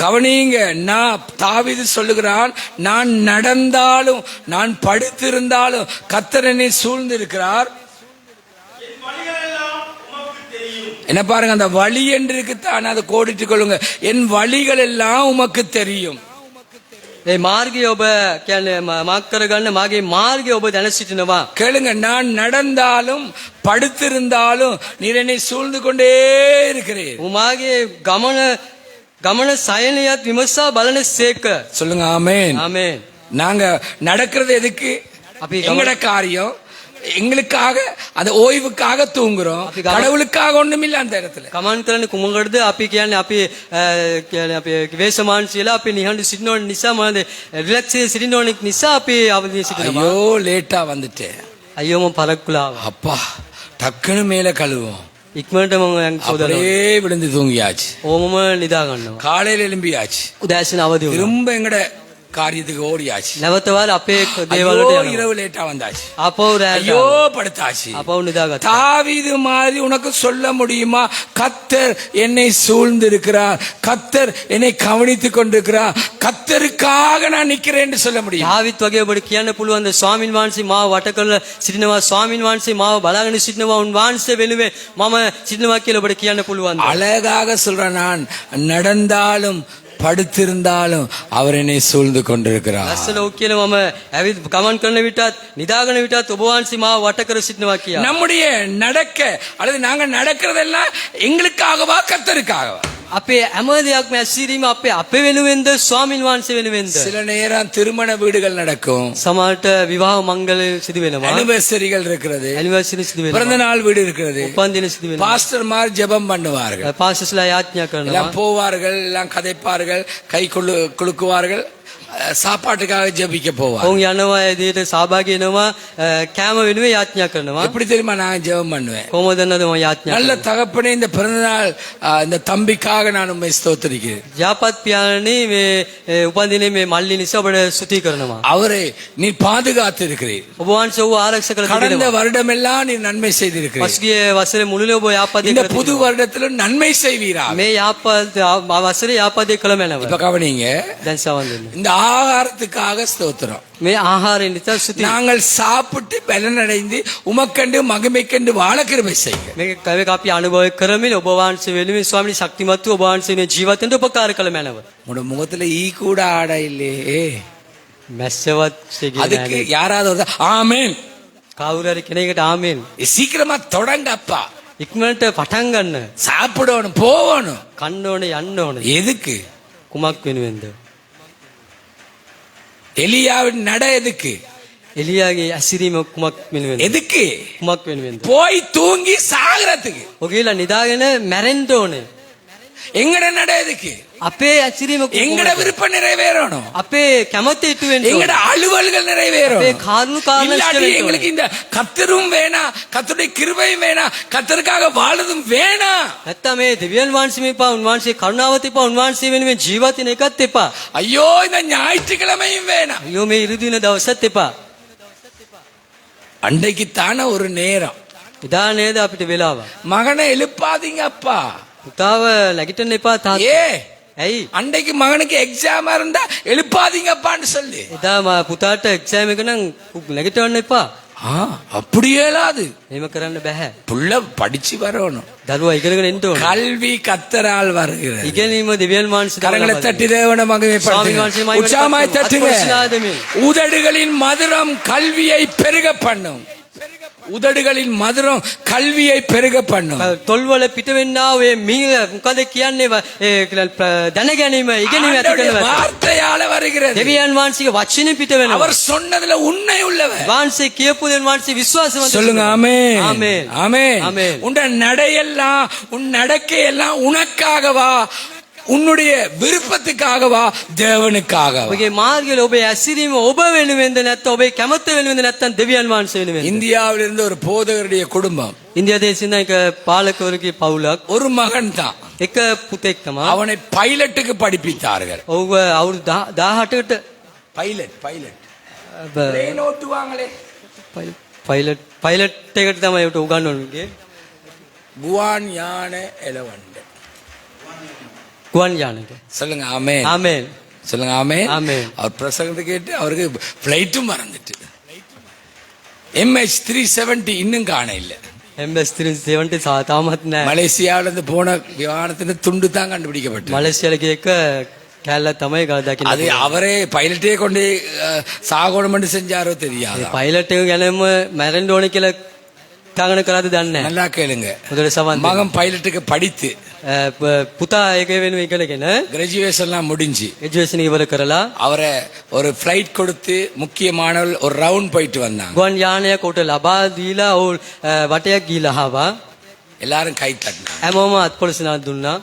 கவனிங்க, நான் தாவீது சொல்லுகிறான், நான் நடந்தாலும் நான் படுத்திருந்தாலும் கர்த்தர் என்னை சூழ்ந்து இருக்கிறார். என்ன பாருங்க, அந்த வழி என்று இருக்குத்தான் அதை கோடிட்டுக் கொள்ளுங்க. என் வழிகள் எல்லாம் உமக்கு தெரியும். ඒ මාර්ගය ඔබ කියන්නේ මාක් කරගන්න මාගේ මාර්ගය ඔබ දැන සිටිනවා. கேளுங்க, நான் நடந்தாலும் படுத்திருந்தாலும் நீர் என்னை சூழ்ந்து கொண்டே இருக்கிறீர். උමාගේ ගමන සයනයත් විමසා බලන සේක. சொல்லுங்க ஆமென். ආමේන්. நாங்க நடக்கிறது எதுக்கு? අපි எங்கட காரியம், எங்களுக்காக அந்த ஓய்வுக்காக தூங்குறோம். கடவுளுக்காக ஒண்ணுமில்ல அந்த இடத்துல. කමන් කරන්නේ කුමකටද? අපි කියන්නේ අපි වේශමාංශීලා අපි නිහඬ සිටින ඕන නිසා මොනද රිලැක්ස් සිටින ඕන නිසා අපි අවදි සිටිනවා. ஐயோ லேட்டா வந்துட்டேன், අයියෝ මම පරක්කුලාව. அப்பா டக்குன்னு மேல கழுவோம், ඉක්මනට මම සෝදනවා. அப்படியே விழுந்து தூங்கியாச்சு. ඕමම නිදා ගන්නවා. காலையில எழும்பியாச்சு, උදෑසන අවදි වුණා. திரும்ப எங்கட காரியத்துக்கு ஓடியாச்சு. නැවතවර අපේ දේවල් ஐயோ, වලට යනවා. இரவு லேட்டா வந்தாச்சு, අපව රැට. ஐயோ படுத்தாச்சு. අපව නිදාගත්තා. தாவீது மாதிரி உனக்கு சொல்ல முடியுமா? கர்த்தர் என்னை சூழ்ந்து இருக்கிறார், கர்த்தர் என்னை கவனித்துக் கொண்டிருக்கிறார், கர்த்தருக்காக நான் நிக்கிறேன் என்று சொல்ல முடியும்? දාවිත් වගේ ඔබට කියන්න පුළුවන් ද ස්වාමින් වහන්සේ මාව වට කරලා සිටිනවා, ස්වාමින් වහන්සේ මාව බලාගෙන සිටිනවා, උන් වහන්සේ වෙනුවෙන් මම සිටිනවා කියලා ඔබට කියන්න පුළුවන් ද? அழகாக சொல்றேன், நான் நடந்தாலும் படுத்திருந்தாலும் அவர் என்னை சூழ்ந்து கொண்டிருக்கிறார். ලස්සන ඔක් කියන මම ඇවිත් ගමන් කරන විටත් නිදාගෙන විටත් ඔබ වහන්සේ මාව වට කර සිටිනවා කියලා. நம்முடைய நடக்க அல்லது நாங்க நடக்கிறதெல்லாம் எங்களுக்காகவா கர்த்தருக்காகவா? අපේ හැම දෙයක්ම ඇසිරීම අපේ වෙනුවෙන්ද ස්වාමින් වහන්සේ වෙනුවෙන්ද? சில நேரம் திருமண வீடுகள் நடக்கும், සමහරට විවාහ මංගල සිදු වෙනවා, அனிவர்சரிகள் இருக்கிறது, ඇනිවර්සරි සිදු பிறந்த වෙනවා, நாள் வீடு இருக்கிறது, උපන්දින සිදු වෙනවා. பாஸ்டர்மார் ஜெபம் பண்ணுவார்கள், පාස්ටර්ස්ලා යාඥා කරනවා, எல்லாம் போவார்கள், எல்லாம் கதைப்பார்கள், கை குலுக்குவார்கள், சாப்பாட்டுக்காக ஜெபிக்க போவார். ඔවුන් යනවා එදිට සහභාගී වෙනවා, කෑම වෙනුවෙන් යාඥා කරනවා. எப்படி தெரியுமா நான் ஜெபம் பண்ணுவேன்? කොහොමද නේද මම යාඥා நல்ல කරන්නේ? தகப்பனே, இந்த பிறந்தநாள் இந்த தம்பிக்காக நான் உம்மை ஸ்தோத்திரிக்கிறேன். ජාපත් පියාණනි මේ උපන්දිනේ මේ මල්ලි නිසා ඔබට ස්තුති කරනවා. அவரை நீ பாதுகாத்து இருக்கிறீர். ඔබ වහන්සේ ඔහු ආරක්ෂා කර கடந்த තිබෙනවා. வருடமெல்லாம் நீ நன்மை செய்திருக்கிறீர். පසුගිය වසරේ මුළුල්ලේ ඔබ යාපදේ இந்த කර புது තිබෙනවා. வருடத்திலும் நன்மை செய்வீரா? මේ යාපද වසරේ යාපදේ කළ මැනව. இப்ப கவனிங்க, දැන් සවන් දෙන්න. இந்த ஆகாரத்துக்காக ஸ்தோத்திரம். මේ ආහාරයෙන් නිසා ස්තුති. நாங்கள் சாப்பிட்டு பலனடைந்து உமக்கண்டு மகிமைக்கண்டு வாழ கிருபை செய்க. මේක කවේක අපි අනුභව කරමින් ඔබ වහන්සේ වෙනුවෙන් ස්වාමීනි ශක්තිමත්ව ඔබ වහන්සේ මේ ජීවිතෙන්ට උපකාර කළ මැනව. உன்னோட முகத்துல ஈ கூட ஆட இல்லையே. මැස්සවත් සිගින அதுக்கு யாராவது ஒரு ஆமென். කවුරු හරි කෙනෙකුට ආමෙන්. சீக்கிரமா தொடங்க அப்பா. ඉක්මනට පටන් ගන්න. சாப்பிடணும், போகணும். කන්න ඕනේ, යන්න ඕනේ. எதுக்கு? කුමක් වෙනුවෙන්ද? எலியாவின் நட எதுக்கு? එලියාගේ ඇසිරීම කුමක් වෙනුවෙන්ද? எதுக்கு? කුමක් වෙනුවෙන්ද? போய் தூங்கி சாகிறதுக்கு. ඔගේලා නිදාගෙන මැරෙන්න ඕනේ. எங்கட நடக்குது අපේ ඇසිරීම எங்கட விருப்பம் நிறைவேறணும் අපේ කැමැත්ත ඉටු වෙන්න எங்கட අலுவல்கள் நிறைவேறணும் අපේ කාරුණු කාරණා ඉෂ්ට இல்லாட்டி වෙන්න எங்களுக்கு இந்த கர்த்தரும் வேணா கர்த்தருடைய கிருபையும் வேணா கர்த்தருக்காக வாழதும் வேணா නැත්තම් මේ දෙවියන් වහන්සේ මේපා උන්වහන්සේ කරුණාවත එපා උන්වහන්සේ වෙනුවෙන් ජීවත් වෙන එකත් එපා ஐயோ இந்த ஞாயிற்றுக்கிழமையும் வேணாம் අයියෝ මේ ඉරිදින දවසත් එපා அன்றைக்கு தானே ஒரு நேரம் එදා නේද අපිට වෙලාව மகனை எழுப்பாதீங்க அப்பா පුතාව නැගිටින්න එපා තාත්තා ஏ ඇයි அன்றைக்கு மகனுக்கு எக்ஸாம் இருந்தா எழுப்பாதீங்கப்பான்னு சொல்லி එදා පුතාට එක්සෑම් එක නම් නැගිටවන්න එපා அப்படியே இல்லாது එහෙම කරන්න බෑ புள்ள படிச்சு வரணும் දරුවා ඉගෙනගෙන එන්න ඕන கல்வி கத்தரால் வருகிறது ඉගෙනීම දෙවියන් වහන්සේ கரங்களை தட்டி தேவனை மகிமைப்படுத்துங்க உற்சாகமாய் தட்டுங்க உதடுகளின் மதுரம் கல்வியை பெருக பண்ணும் உதடுகளின் மதுரம் கல்வியை பெருக பண்ணும் තොල්වල පිට වෙන්නා ඔය මීග මොකද කියන්නේ දැන ගැනීම ඉගෙනීම ඇති කරනවා வார்த்தையால வருகிறது දෙවියන් වහන්සේගේ වචනේ පිට වෙනවා அவர் சொன்னதுல உண்மை உள்ளவர் වහන්සේ කියපු දෙවියන් වහන්සේ විශ්වාසවන්ත சொல்லுங்க ஆமென் ஆமென் ஆமென் ஆமென் உன் நடையெல்லாம் உன் நடக்கையெல்லாம் உனக்காகவா உன்னுடைய விருப்பத்துக்காகவா தேவனுக்காகவா ඔබගේ මාර්ගයේ ඔබේ ඇසිරීම ඔබ වෙනුවෙන්ද නැත්නම් ඔබේ කැමැත්ත වෙනුවෙන්ද නැත්නම් දෙවියන් වහන්සේ වෙනුවෙන්ද இந்தியாவில் இருந்த ஒரு போதகருடைய குடும்பம் ඉන්දියා දේශින් එක පාලකවරගේ පවුලක් ஒரு மகன் தான் එක පුතෙක් තමයි அவனை பைலட்டுக்கு படிப்பித்தார்கள் ඔව් අවුරුදු 18කට பைலட் பிளேன் ஓட்டுவாங்களே පයිලට් එකට තමයි උට උගන්වන්නේ குவான் யானை எலவண்ட் ගුවන් යානක சொல்லுங்க ஆமென் ආමේන් சொல்லுங்க ஆமென் ஆமென் அவர் பிரசங்கத்தை கேட்டு அவருக்கு ஃப்ளைட்டும் மறந்துட்டு MH370 இன்னும் காண இல்ல MS370 තාමත් නැහැ மலேசியாவில இருந்து போன விமானத்தின் துண்டு தான் கண்டுபிடிக்கப்பட்டது මලේසියාල ගියක කැලල තමයි ගල දකින්න அது அவரே பைலட்டே கொண்டு சாகோணம் செஞ்சாரோ தெரியாது පයිලට් එක ගැනම මැරෙන්න ඕනේ කියලා කාගණ කරාද දන්නේ නැහැ நல்லா கேளுங்க උදේ සවන් மகன் பைலட்டுக்கு படித்து පුතා ඒක වෙනුවෙන් ඉගෙනගෙන கிராஜுவேஷன்லாம் முடிஞ்சு එජුකේෂන් ඉවර කරලා அவரை ஒரு ஃப்ளைட் கொடுத்து முக்கியமானவர்கள் ஒரு ரவுண்ட் போயிட்டு வந்தாங்க ගුවන් යානයක් උට ලබා දීලා ඕ වටයක් ගිහිලා ආවා எல்லாரும் கை தட்டினாங்க හැමෝම අත්පොලසනාවක් දුන්නා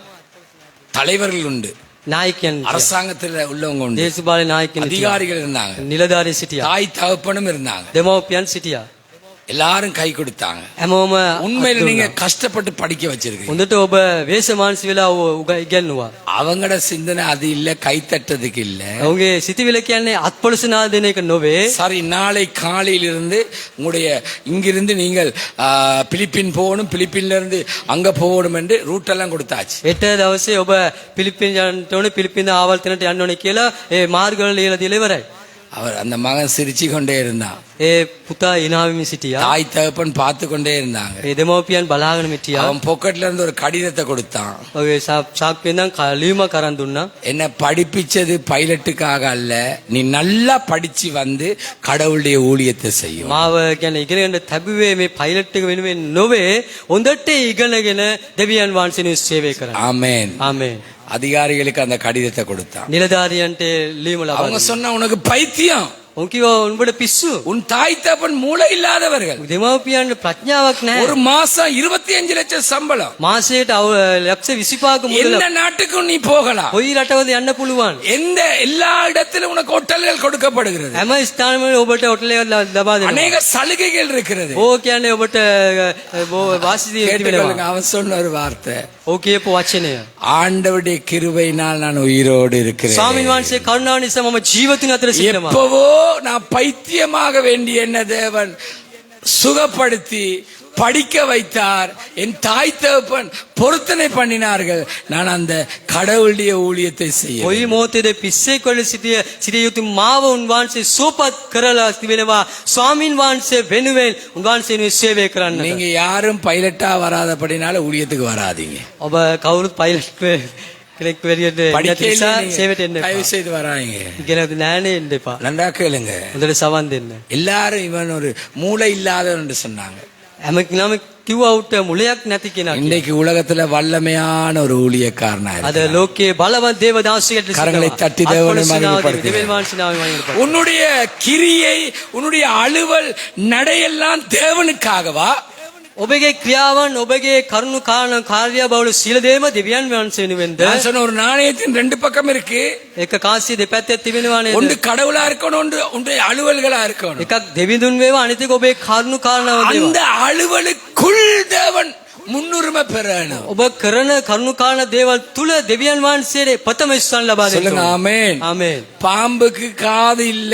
தலைவர்கள் உண்டு නායකයන් அரசாங்கத்துல உள்ளவங்க உண்டு දේශපාලන නායකයන් அதிகாரிகள் இருந்தாங்க නිලධාරී සිටියා தாய் தகப்பனும் இருந்தாங்க දෙමව්පියන් සිටියා எல்லாரும் கை கொடுத்தாங்க හැමෝම உண்மையில நீங்க கஷ்டப்பட்டு படிக்க வச்சிருக்கீங்க හොඳට ඔබ වේශමාංශ වෙලා ඉගෙනුවා அவங்களோட சிந்தனை அது இல்ல கை தட்டதுக்கு இல்ல ඔවුන්ගේ සිතවිල්ල කියන්නේ අත්පොලසනා දෙන එක නොවේ சரி நாளை காலையில இருந்து உங்களுடைய இங்கிருந்து நீங்கள் பிலிப்பின் போகணும் பிலிப்பின்ல இருந்து அங்க போகணும் என்று ரூட் எல்லாம் கொடுத்தாச்சு හෙට දවසේ ඔබ පිලිප්පින් යන්න ඕනේ පිලිප්පින් ආවර්තනට යන්න ඕනේ කියලා ඒ මාර්ගවල ලියලා දීලා ඉවරයි அவர் அந்த மகன் சிரிச்சு கொண்டே இருந்தான் ඒ පුතා ඉනාවෙමින් සිටියා தாய் தகப்பன் பார்த்து கொண்டே இருந்தாங்க ඒ දෙමව්පියන් බලාගෙන හිටියා அவன் பாக்கெட்ல இருந்து ஒரு கடிதத்தை கொடுத்தான் ඔය සාක්කෙන් නම් ලියුමක් අරන් දුන්නා என்ன படிப்பிச்சது பைலட்டுக்காக அல்ல நீ நல்லா படிச்சு வந்து கடவுளுடைய ஊழியத்தை செய்யும் මාව කියන්නේ ඉගෙනගෙන තැබුවේ මේ පයිලට් එක වෙනුවෙන් නොවේ හොඳට ඉගෙනගෙන දෙවියන් වහන්සේනි සේවය කරන්න ஆமென் ආමේන් அதிகாரிகளுக்கு அந்த கடிதத்தை கொடுத்தான் නිලධාරියන්ට ලියුම ලබා அவங்க சொன்ன உனக்கு பைத்தியம் උන් කිව්වා උඹට පිස්සු உன் தாய் தகப்பன் மூளை இல்லாதவர்கள் දෙමව්පියන්ට ප්‍රඥාවක් නැහැ ஒரு மாசம் 25 லட்சம் சம்பளம் මාසයට ලක්ෂ 25ක මුදල எந்த நாட்டுக்கும் நீ போகலாம் කොයි රටවද යන්න පුළුවන් எந்த எல்லா இடத்திலும் உனக்கு ஹோட்டல்கள் கொடுக்கப்படுகிறது හැම ස්ථානවල ඔබට හොටල් එකක් ලබා දෙනවා அநேக சலுகைகள் இருக்கிறது ඕ කියන්නේ ඔබට වාසි දී கேட்டுக்கொள்ளுங்க, அவன் சொன்ன ஒரு வார்த்தை ඕ කියපු වචනය ஆண்டவருடைய கிருபையினால் நான் உயிரோடு இருக்கிறேன் ස්වාමීන් වහන්සේ කරුණාව නිසා මම ජීවිතුන් අතර සිටිනවා எப்பவோ நான் பைத்தியமாக வேண்டிய என்ன தேவன் சுகப்படுத்தி படிக்க வைத்தார் என் தாய் தகப்பன் பொருத்தனை பண்ணினார்கள் நான் அந்த கடவுளுடைய ஊழியத்தை செய்ய කොයි මොහොතේද පිස්සෙක් වල සිටිය යුතු මාව උන්වහන්සේ සෝපත් කරලා තිබෙනවා ස්වාමීන් වහන්සේ වෙනුවෙන් උන්වහන්සේ සේවය කරන්න நீங்க யாரும் பைலட்டா வராதபடினால ஊழியத்துக்கு வராதீங்க ඔබ කවුරුත් පයිලට් කෙනෙක් වෙරියට නිසා සේවයට එන්න தயவு செய்து வராங்க ඉගෙනද නෑනේ එන්න එපා நன்றா கேளுங்க හොඳට සවන් දෙන්න எல்லாரும் இவன் ஒரு மூளை இல்லாதவன் என்று சொன்னாங்க හැම කෙනාම කිව්වා උට මුලයක් නැති කෙනා இன்னைக்கு உலகத்துல வல்லமையான ஒரு ஊழியக்காரனா අද ලෝකයේ බලවත් දේව දාසියෙක් கரங்களை தட்டி தேவனை மகிமைப்படுத்து உன்னுடைய கிரியை உன்னுடைய அலுவல் நடையெல்லாம் தேவனுக்காகவா ඔබගේ ක්‍රියාවන් ඔබගේ කරුණු කාරණා කාර්ය බහුල සීල දේම දෙවියන් වහන්සේ වෙනුවෙන්ද நான் சொன்ன ஒரு நாணயத்தின் ரெண்டு பக்கம் இருக்கு. එක කාසිය දෙපැත්තේ තිබෙනවා නේද? ஒன்று கடவுளா இருக்கணும், ஒன்று உன்னுடைய அலுவல்களா இருக்கணும். එකක් දෙවිඳුන් වේවා අනිත් එක ඔබේ කරුණු කාරණාව දේවා. அந்த அலுவலுக்குள் தேவன் முன்னுரிமை பெறணும். ඔබ කරන කරුණු කාරණා දේවල් තුල දෙවියන් වහන්සේගේ ප්‍රථම ස්ථාන ලබා දෙන්න. சொல்லுங்க ஆமென். ආමේන්. பாம்புக்கு காது இல்ல,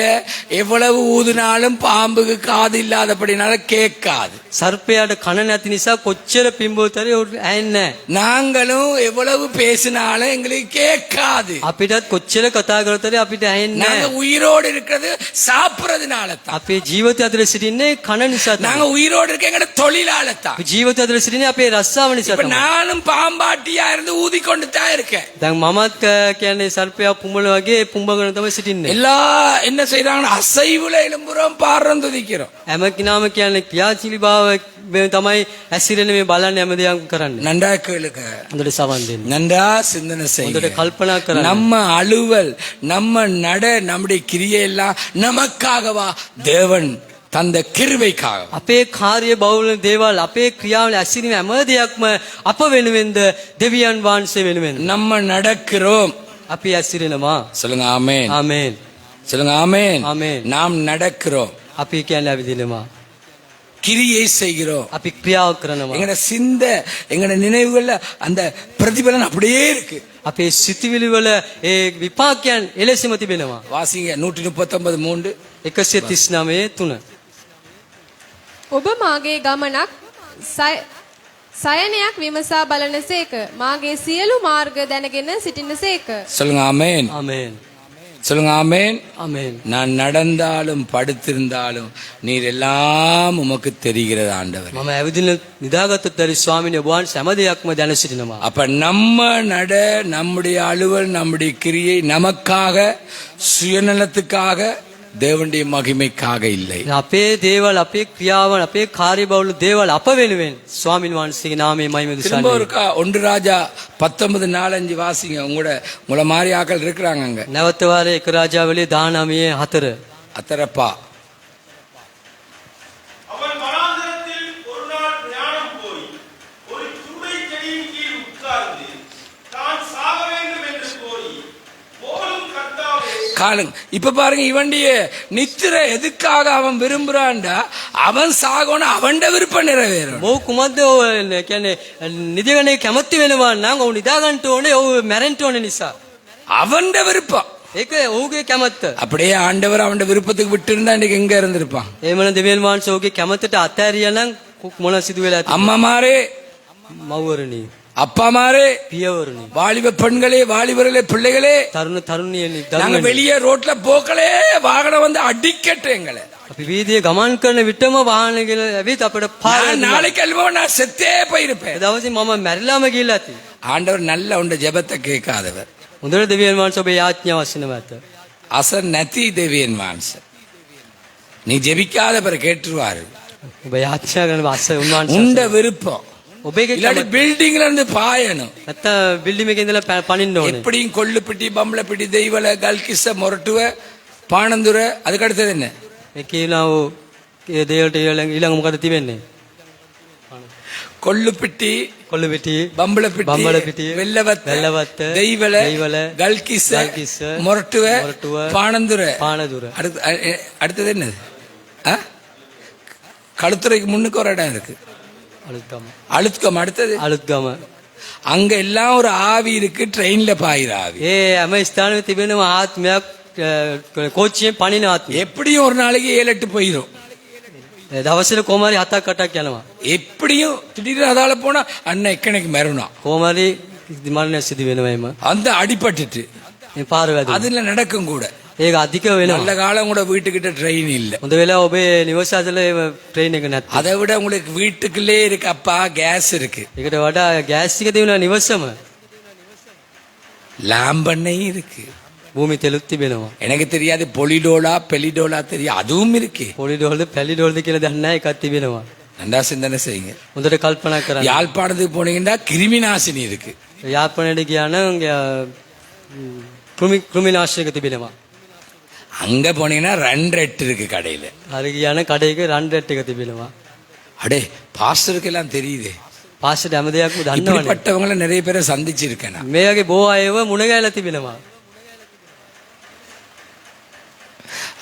எவ்வளவு ஊதினாலும் பாம்புக்கு காது இல்லாதபடினால கேட்காது. සර්පයාට කන නැති නිසා කොච්චර පිම්බෝතරේ ඇහෙන්නේ නැහැ. நாங்களும் எவ்வளவு பேசினாலும் எங்களுக்கு கேட்காது. අපිටත් කොච්චර කතා කරතේ අපිට ඇහෙන්නේ நாங்க නැහැ. உயிரோடு இருக்கிறது சாப்பிடுறதுனால தான். අපේ ජීවිතය ඇතුලේ සිටින්නේ කන නිසා நாங்க තමයි. உயிரோடு இருக்க எங்கட தொழிலால தான். අපේ ජීවිතය ඇතුලේ සිටින්නේ අපේ රස්සාව නිසා இப்ப තමයි. நானும் பாம்பாட்டியா இருந்து ஊதி கொண்டு தான் இருக்கேன். දැන් මමත් කියන්නේ සර්පයා පුඹල වගේ පුඹගෙන තමයි සිටින්නේ. எல்லா என்ன செய்றாங்க, அசைவுல எழும்புறோம், பாடுறோம், துதிக்கிறோம். හැම කෙනාම කියන්නේ ක්‍රියාශීලීභාව තමයි ඇසිරෙන මේ බලන්නේ හැම දෙයක් කරන්නේ. நன்றா கேளுங்க, හොඳට සවන් දෙන්න. நன்றா சிந்தனை හොඳට செய்யுங்க. කල්පනා කරන්න. நம்ம அலுவல், நம்ம நட, நம்முடைய கிரியை எல்லாம் நமக்காகவா, தேவன் தந்த கிருபைக்காக. අපේ කාර්ය බහුල දේවල් අපේ ක්‍රියාවල ඇසිරීම හැම දෙයක්ම අප වෙනුවෙන්ද දෙවියන් වහන්සේ වෙනුවෙන්ද நம்ம நடக்கிறோம். අපි ඇසිරෙනවා. சொல்லுங்க ஆமென். ආමේන්. சொல்லுங்க ஆமென். ஆமென். நாம் நடக்கிறோம், අපි කියන්නේ ඇවිදිනවා. கிரியை செய்கிறோம். අපි ක්‍රියාව කරනවා. எங்கட சிந்த, எங்கட நினைவுகள்ல அந்த பிரதிபலன் அப்படியே இருக்கு. අපේ සිතිවිලි වල ඒ විපාකයන් එලෙසම තිබෙනවා. வாசிங்க 139:3. 139:3. ඔබ මාගේ ගමනක් සයනයක් විමසා බලනසේක. මාගේ සියලු මාර්ග දැනගෙන සිටිනසේක. சொல்லுங்க ஆமென். ආමේන්. சொல்லுங்க ஆமென். ආමේன். நான் நடந்தாலும் படுத்திருந்தாலும் நீர் எல்லாம் உமக்கு தெரிகிறது ஆண்டவர். මම ඇවිදින නිදාගත්තතරි ස්වාමීන් වහන්සේ හැම දෙයක්ම දැන සිටිනවා. அப்ப நம்ம நட, நம்முடைய அலுவல், நம்முடைய கிரியை நமக்காக, சுயநலத்துக்காக, தேவனுடைய மகிமைக்காக இல்லை. අපේ දේවල් අපේ ක්‍රියාවන් අපේ කාර්ය බහුල දේවල් අප වෙනුවෙන් ස්වාමීන් වහන්සේගේ නාමයේ මහිම திரும்ப දුසන්නේ. ஒருக்கா 1 ராஜா 19:4-5 வாசிங்க. உங்கள மாதிரி ஆக்கள் இருக்கிறாங்க அங்க. නැවත වාරේ 1 රාජාවලියේ 19:4. அத்தரப்பா அவன் வனாந்தரத்தில் ஒரு நாள் பிரயாணம் போய் ஒரு சூளை செடியின் கீழ் உட்கார்ந்து தான் சாக வேண்டும் என்று கோரி, போலும் கர்த்தாவே. காலுங்க. இப்ப பாருங்க, இவண்டிய நித்திர எதுக்காக அவன் விரும்புறான்டா, அவன் சாகணும், அவன்ட விருப்பம் நிறைவேறும். මොහු කුමද්ද කියන්නේ නිදගන්නේ කැමති වෙනවා නම් ඔහු නිදා ගන්න ඕනේ, ඔහු මැරෙන්න ඕනේ නිසා. அவன்ட விருப்பம். ඒක ඔහුගේ කැමැත්ත. அப்படியே ஆண்டவர் அவன் விருப்பத்துக்கு விட்டு இருந்தா இன்னைக்கு எங்க இருந்திருப்பான்? එහෙමනම් දෙවියන් වහන්සේ ඔහුගේ කැමැත්තට අතෑරියා නම් මොන සිදු වෙලා ඇති? அம்மாமாரே, මව්වරණි, அப்பாமாரே, පියවරණි, வாலிப பெண்களே, வாலிபர்களே, பிள்ளைகளே, තරුණ තරුණියනි, நாங்க දරුවනි. வெளியே ரோட்ல போக்களே வாகனம் வந்து அடிக்கட்டு எங்களை. අපි වීදියේ ගමන් කරන විටම වාහන ගෙන ඇවිත් අපිට පාර நாளைக்கு அல்வா நான் செத்தே போயிருப்பேன். දවසේ මම මැරිලාම ගිහලා ඇති. ஆண்டவர் நல்ல உண்ட ஜெபத்தை கேட்காதவர். හොඳට දෙවියන් වහන්සේ ඔබේ යාඥාව අසිනවා ඇත. அசர் நதி தேவியன் மான்ச, நீ ஜெபிக்காத பிற கேட்டுருவாரு. ඔබ යාඥා කරන වාස උන්වහන්සේ உண்ட விருப்பம். ඔබගේ இல்லாட்டி பில்டிங்ல இருந்து பாயணும். නැත්නම් බිල්ඩින් එකේ ඉඳලා පනින්න ඕනේ. எப்படியும் கொள்ளுப்பிட்டி, பம்பளப்பிட்டி, தெய்வல, கல்கிஸ்ஸ, மொரட்டுவ, பாணந்துர, அதுக்கு அடுத்தது என்ன? මේ කියනව ඒ දේවල්ට ඊළඟ මොකද තිබෙන්නේ? கொள்ளுப்பிட்டி, කොල්ලපිටිය, பம்பளப்பிட்டி, බම්බලපිටිය, வெள்ளவத்த, வெள்ளவத்த, தெய்வல, தெய்வல, கல்கிஸ்ஸ, கல்கிஸ்ஸ, மொரட்டுவ, மொரட்டுவ, பாணந்துர, පානදුර. அடுத்தது என்னது? களுத்துறைக்கு முன்னுக்கு ஒரு இடம் இருக்கு, අලුත්ගම. அழுத்கம். அடுத்தது අලුත්ගම. அங்க எல்லாம் ஒரு ஆவி இருக்கு, ட்ரெயின்ல பாயிர ஆவி. ඒ හැම ස්ථානෙම තිබෙනවා ආත්මයක්, කෝච්චියෙන් පනින ආත්මය. எப்படியும் ஒரு நாளைக்கு 7-8 போயிடும். දවසට කොමාරි 7-8ක් යනවා. எப்படியும் திடீர்னு அதால போனா அண்ணன் எக்கனைக்கு மறுனா කොමාරි මරණය සිදු වෙනවා එම. அந்த அடிபட்டுட்டு මේ පාර වැදුනා. அதுல நடக்கும் கூட. ඒක අධික நல்ல වෙනවා. காலம் கூட வீட்டுக்கிட்ட ட்ரெயின் இல்ல. හොඳ වෙලා ඔබේ නිවස ඇතුලේ ට්‍රේන් එක නැත්නම්. அதை விட உங்களுக்கு வீட்டுக்குள்ளே இருக்கு அப்பா, கேஸ் இருக்கு, ඒකට වඩා ගෑස් ටික තිබුණා නිවසම. லாம்பெண்ணெய் இருக்கு. භූමි තෙලුත් තිබෙනවා. எனக்கு தெரியாது பொலிடோலா பெலிடோலா தெரியும், அதுவும் இருக்கு. පොලි ඩෝල්ද පැලි ඩෝල්ද කියලා දන්නේ නැහැ, එකක් තිබෙනවා. நல்லா சிந்தனை செய்யுங்க. හොඳට කල්පනා කරන්න. யாழ்ப்பாணத்துக்கு போனீங்கன்னா கிருமி நாசினி இருக்கு. යාපනයට ගියා නම් කෘමි නාශක තිබෙනවා. அங்க போனீங்கன்னா 2 இருக்கு கடையில. හරි ගියා නම් කඩේක රන් රෙට් එක තිබෙනවා. அடே பாஸ்டருக்கு எல்லாம் தெரியுது. පාස්ටර් හැම දෙයක්ම දන්නවනේ. இப்படிப்பட்டவங்களை நிறைய பேரை சந்திச்சிருக்கேன் நான். මේ වගේ බොහෝ අයව මුණ ගැහිලා තිබෙනවා.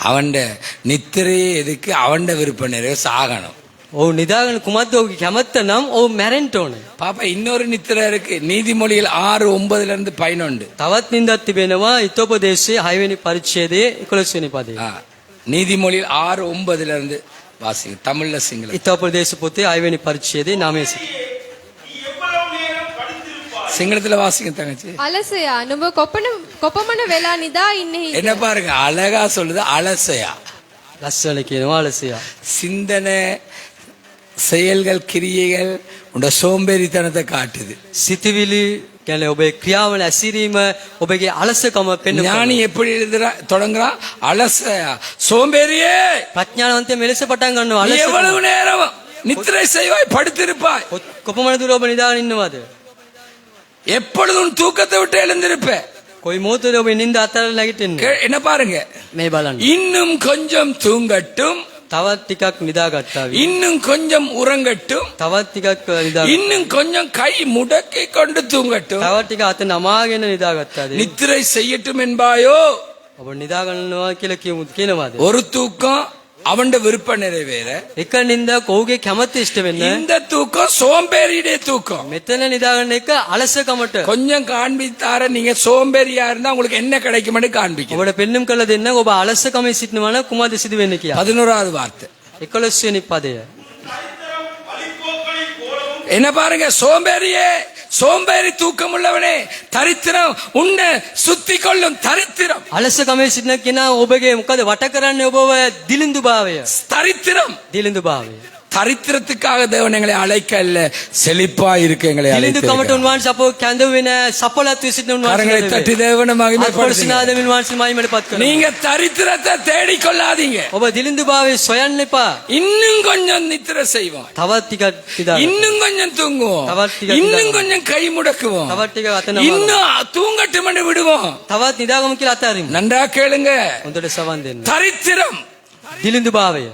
அவன்ட நித்திரையே எதுக்கு அவன்ட விருப்ப நிறைய சாகணும். ඔව් නිදාගෙන කුමද්ද ඔහුගේ කැමැත්ත නම් ඔහු මැරෙන්න ඕනේ. பாப்பா இன்னொரு நித்திரை இருக்கு. நீதிமொழிகள் 6:9 තවත් නින්දක් තිබෙනවා ඊතෝපදේශයේ 6 වෙනි පරිච්ඡේදයේ 11 වෙනි පදයේ. நீதிமொழிகள் 6:9 வாசிங்க. தமிழ்ல சிங்கள. ඊතෝපදේශ පොතේ 6 වෙනි පරිච්ඡේදයේ 9 සිට. நீ எவ்வளவு நேரம் படித்திருப்பாய்? சிங்களத்துல வாசிங்க தங்கச்சி. අලසයා නුඹ කොපමණ වෙලා නිදා ඉන්නේ என்ன பாருங்க அழகா சொல்லுது அலசையா. ලස්සන කියනවා අලසියා. சிந்தனை செயல்கள் கிரியைகள் உண்ட சோம்பேறித்தனத்தை காட்டுது. සිතවිලි කියන්නේ ඔබේ ක්‍රියාවල ඇසිරීම ඔබගේ අලසකම පෙන්වනවා. ஞானி எப்படி தொடங்குறான்? அலசையா சோம்பேறியே ප්‍රඥාවන්තය මෙලෙස පටන් ගන්නවා நீ අලසකම. எவ்வளவு நேரம் நித்திரை செய்வாய் படுத்திருப்பாய். කොපමණ දුර ඔබ නිදාගෙන ඉන්නවද? எப்பொழுதும் தூக்கத்தை விட்டு எழுந்திருப்ப. කොයි මොහොතේද ඔබ නිින්ද අතහැරලා නැගිටින්නේ? என்ன பாருங்க මේ බලන්න. இன்னும் கொஞ்சம் தூங்கட்டும், තවත් ටිකක් නිදාගත්තා වී. இன்னும் கொஞ்சம் உறங்கட்டும், තවත් ටිකක් නිදාගත්තා. இன்னும் கொஞ்சம் கை முடக்கி கொண்டு தூங்கட்டும், තවත් ටික අත නමාගෙන නිදාගත්තාද? நித்திரை செய்யட்டும் என்பாயோ. ඔබ නිදාගන්නවා කියලා කියනවාද? ஒரு தூக்கம் அவன்ட விருப்ப நிறைவேற, එක නින්දක් ඔහුගේ කැමැත්ත ඉෂ්ට වෙන්න. இந்த தூக்கம் சோம்பேறியுடைய தூக்கம். මෙතන නිදාගන්න එක අලසකමට. கொஞ்சம் காண்பித்தார நீங்க சோம்பேறியா இருந்தா உங்களுக்கு என்ன கிடைக்கும்னு காண்பிக்கும். ඔබට පෙන්눔 කළ දෙන්න ඔබ අලසකමේ සිටිනවා නම් කුමද සිදු වෙන්නේ කියලා. 11வது வார்த்தை 11 වෙනි පදය. வழிப்போக்கனை போலவும் என்ன பாருங்க, சோம்பேறியே, சோம்பேறி தூக்கம் உள்ளவனே, தரித்திரம் உன்னை சுத்தி கொள்ளும் தரித்திரம். අලසකමේ සිටින කෙනා ඔබගේ මොකද වට කරන්නේ? ඔබව දිලිඳු භාවය. தரித்திரம். දිලිඳු භාවය. தரித்திரத்துக்காக தேவன் எங்களை அழைக்கல்ல, செழிப்பா இருக்க எங்களை දිලිඳු කමට அழைத்திருக்கிறார். උන්වහන්සේ අපව කැඳවුවේ නෑ. සපලත්වයේ සිටින கரங்களை උන්වහන්සේ. தட்டி தேவனை மகிமைப்படுத்துங்க. අපොලිසිනාදමින් වහන්සේ මහිමටපත් කරනවා. நீங்க தரித்திரத்தை தேடிக்கொள்ளாதீங்க. ඔබ දිලිඳු භාවයේ සොයන්න එපා. இன்னும் கொஞ்சம் நித்திரை செய்வோம், තවත් ටිකක් නිදාගන්න. இன்னும் கொஞ்சம் தூங்குவோம், தவறு திகழ் இன்னும் இல்லாமல். கொஞ்சம் கை முடக்குவோம், තවත් ටික අත නමනවා. இன்னும் தூங்கட்டும் என்று விடுவோம். තවත් නිදාගමු කියලා අතාරින්න. நன்றா கேளுங்க. හොඳට සවන් දෙන්න. தரித்திரம், දිලිඳු භාවය.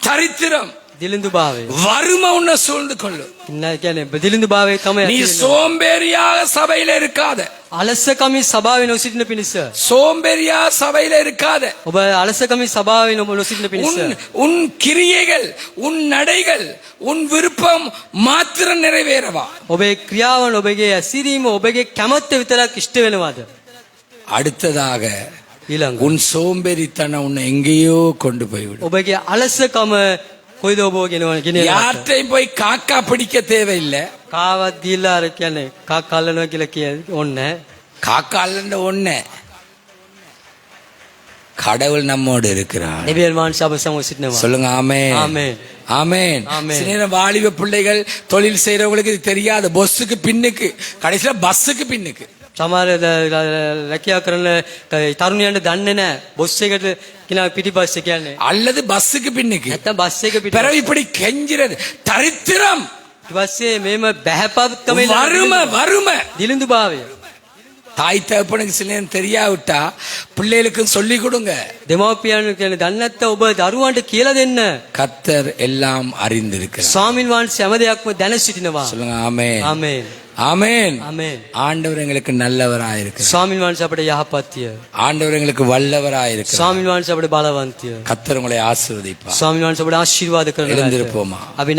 தரித்திரம் දිලිඳු භාවය. வறுமை உன்னை சூழ்ந்து கொள்ளும். ඉන්න කියන්නේ දිලිඳු භාවයේ තමයි நீ ඇති වෙන්නේ. சோம்பேறியாக சபையில இருக்காத, අලසකමේ සභාවේ නොසිටින පිණිස. சோம்பேறியா சபையில இருக்காத. ඔබ අලසකමේ සභාවේ නොසිටින පිණිස. உன் கிரியைகள், உன் நடைகள், உன் விருப்பம் மாத்திரம் நிறைவேறவா. ඔබේ ක්‍රියාවන්, ඔබගේ ඇසිරීම, ඔබගේ කැමැත්ත විතරක් ඉෂ්ට වෙනවාද? அடுத்ததாக ඊළඟ உன் சோம்பேறித்தனம் உன்னை எங்கேயோ கொண்டு போய்விடும். ඔබගේ අලසකම කොයිද ඔබ ගෙනවන්නේ? யார்கிட்டையும் போய் காக்கா பிடிக்க தேவையில்லை. කාවත් ගිහිල්ලා අර කියන්නේ කල්ලනවා කියලා ඕනේ. காக்கா அல்ல ஒண்ணு, கடவுள் நம்மோடு இருக்கிறார். දෙවියන් වහන්සේ අප සමග සිටිනවා. சொல்லுங்க ஆமென். ආමේන්. ஆமென். ஆமென். சில நேரம் வாலிப பிள்ளைகள், தொழில் செய்யறவங்களுக்கு இது தெரியாது. பொஸ்ஸுக்கு பின்னுக்கு, கடைசியில பஸ்ஸுக்கு பின்னுக்கு. සමහර රැකියාව කරන තරුණයන්ට දන්නේ නැහැ බොස් එකට කියලා පිටිපස්සේ කියන්නේ. அல்லது பஸ்ஸுக்கு பின்னுக்கு. නැත්තම් බස් එක පිටිපස්සේ. பிறகு இப்படி கெஞ்சிறது தரித்திரம், ඊපස්සේ මේම බහැපත්කම வறுமை, வறுமை. දිලිඳු භාවය. தாய் தகப்பனுக்கு சில நேரம் தெரியாவிட்டா பிள்ளைகளுக்கும் சொல்லி கொடுங்க. දෙමව්පියන් කියන්නේ දන්නේ නැත්නම් ඔබ දරුවන්ට කියලා දෙන්න. கர்த்தர் எல்லாம் அறிந்திருக்கிறார். ස්වාමින් වහන්සේ හැම දෙයක්ම දැන සිටිනවා. சொல்லுங்க ஆமென். ආමේන්. ஆமென். ආමේன். ஆண்டவர் எங்களுக்கு நல்லவராயிருக்கிறார். ස්වාමින් වහන්සේ අපට යහපත්ය. ஆண்டவர் எங்களுக்கு வல்லவராயிருக்கிறார். ස්වාමින් වහන්සේ අපට බලවන්තය. கர்த்தர் உங்களை ஆசீர்வதிப்பார். ස්වාමින් වහන්සේ අපට ආශිර්වාද කරනවා. எழுந்திருப்போமா? අපි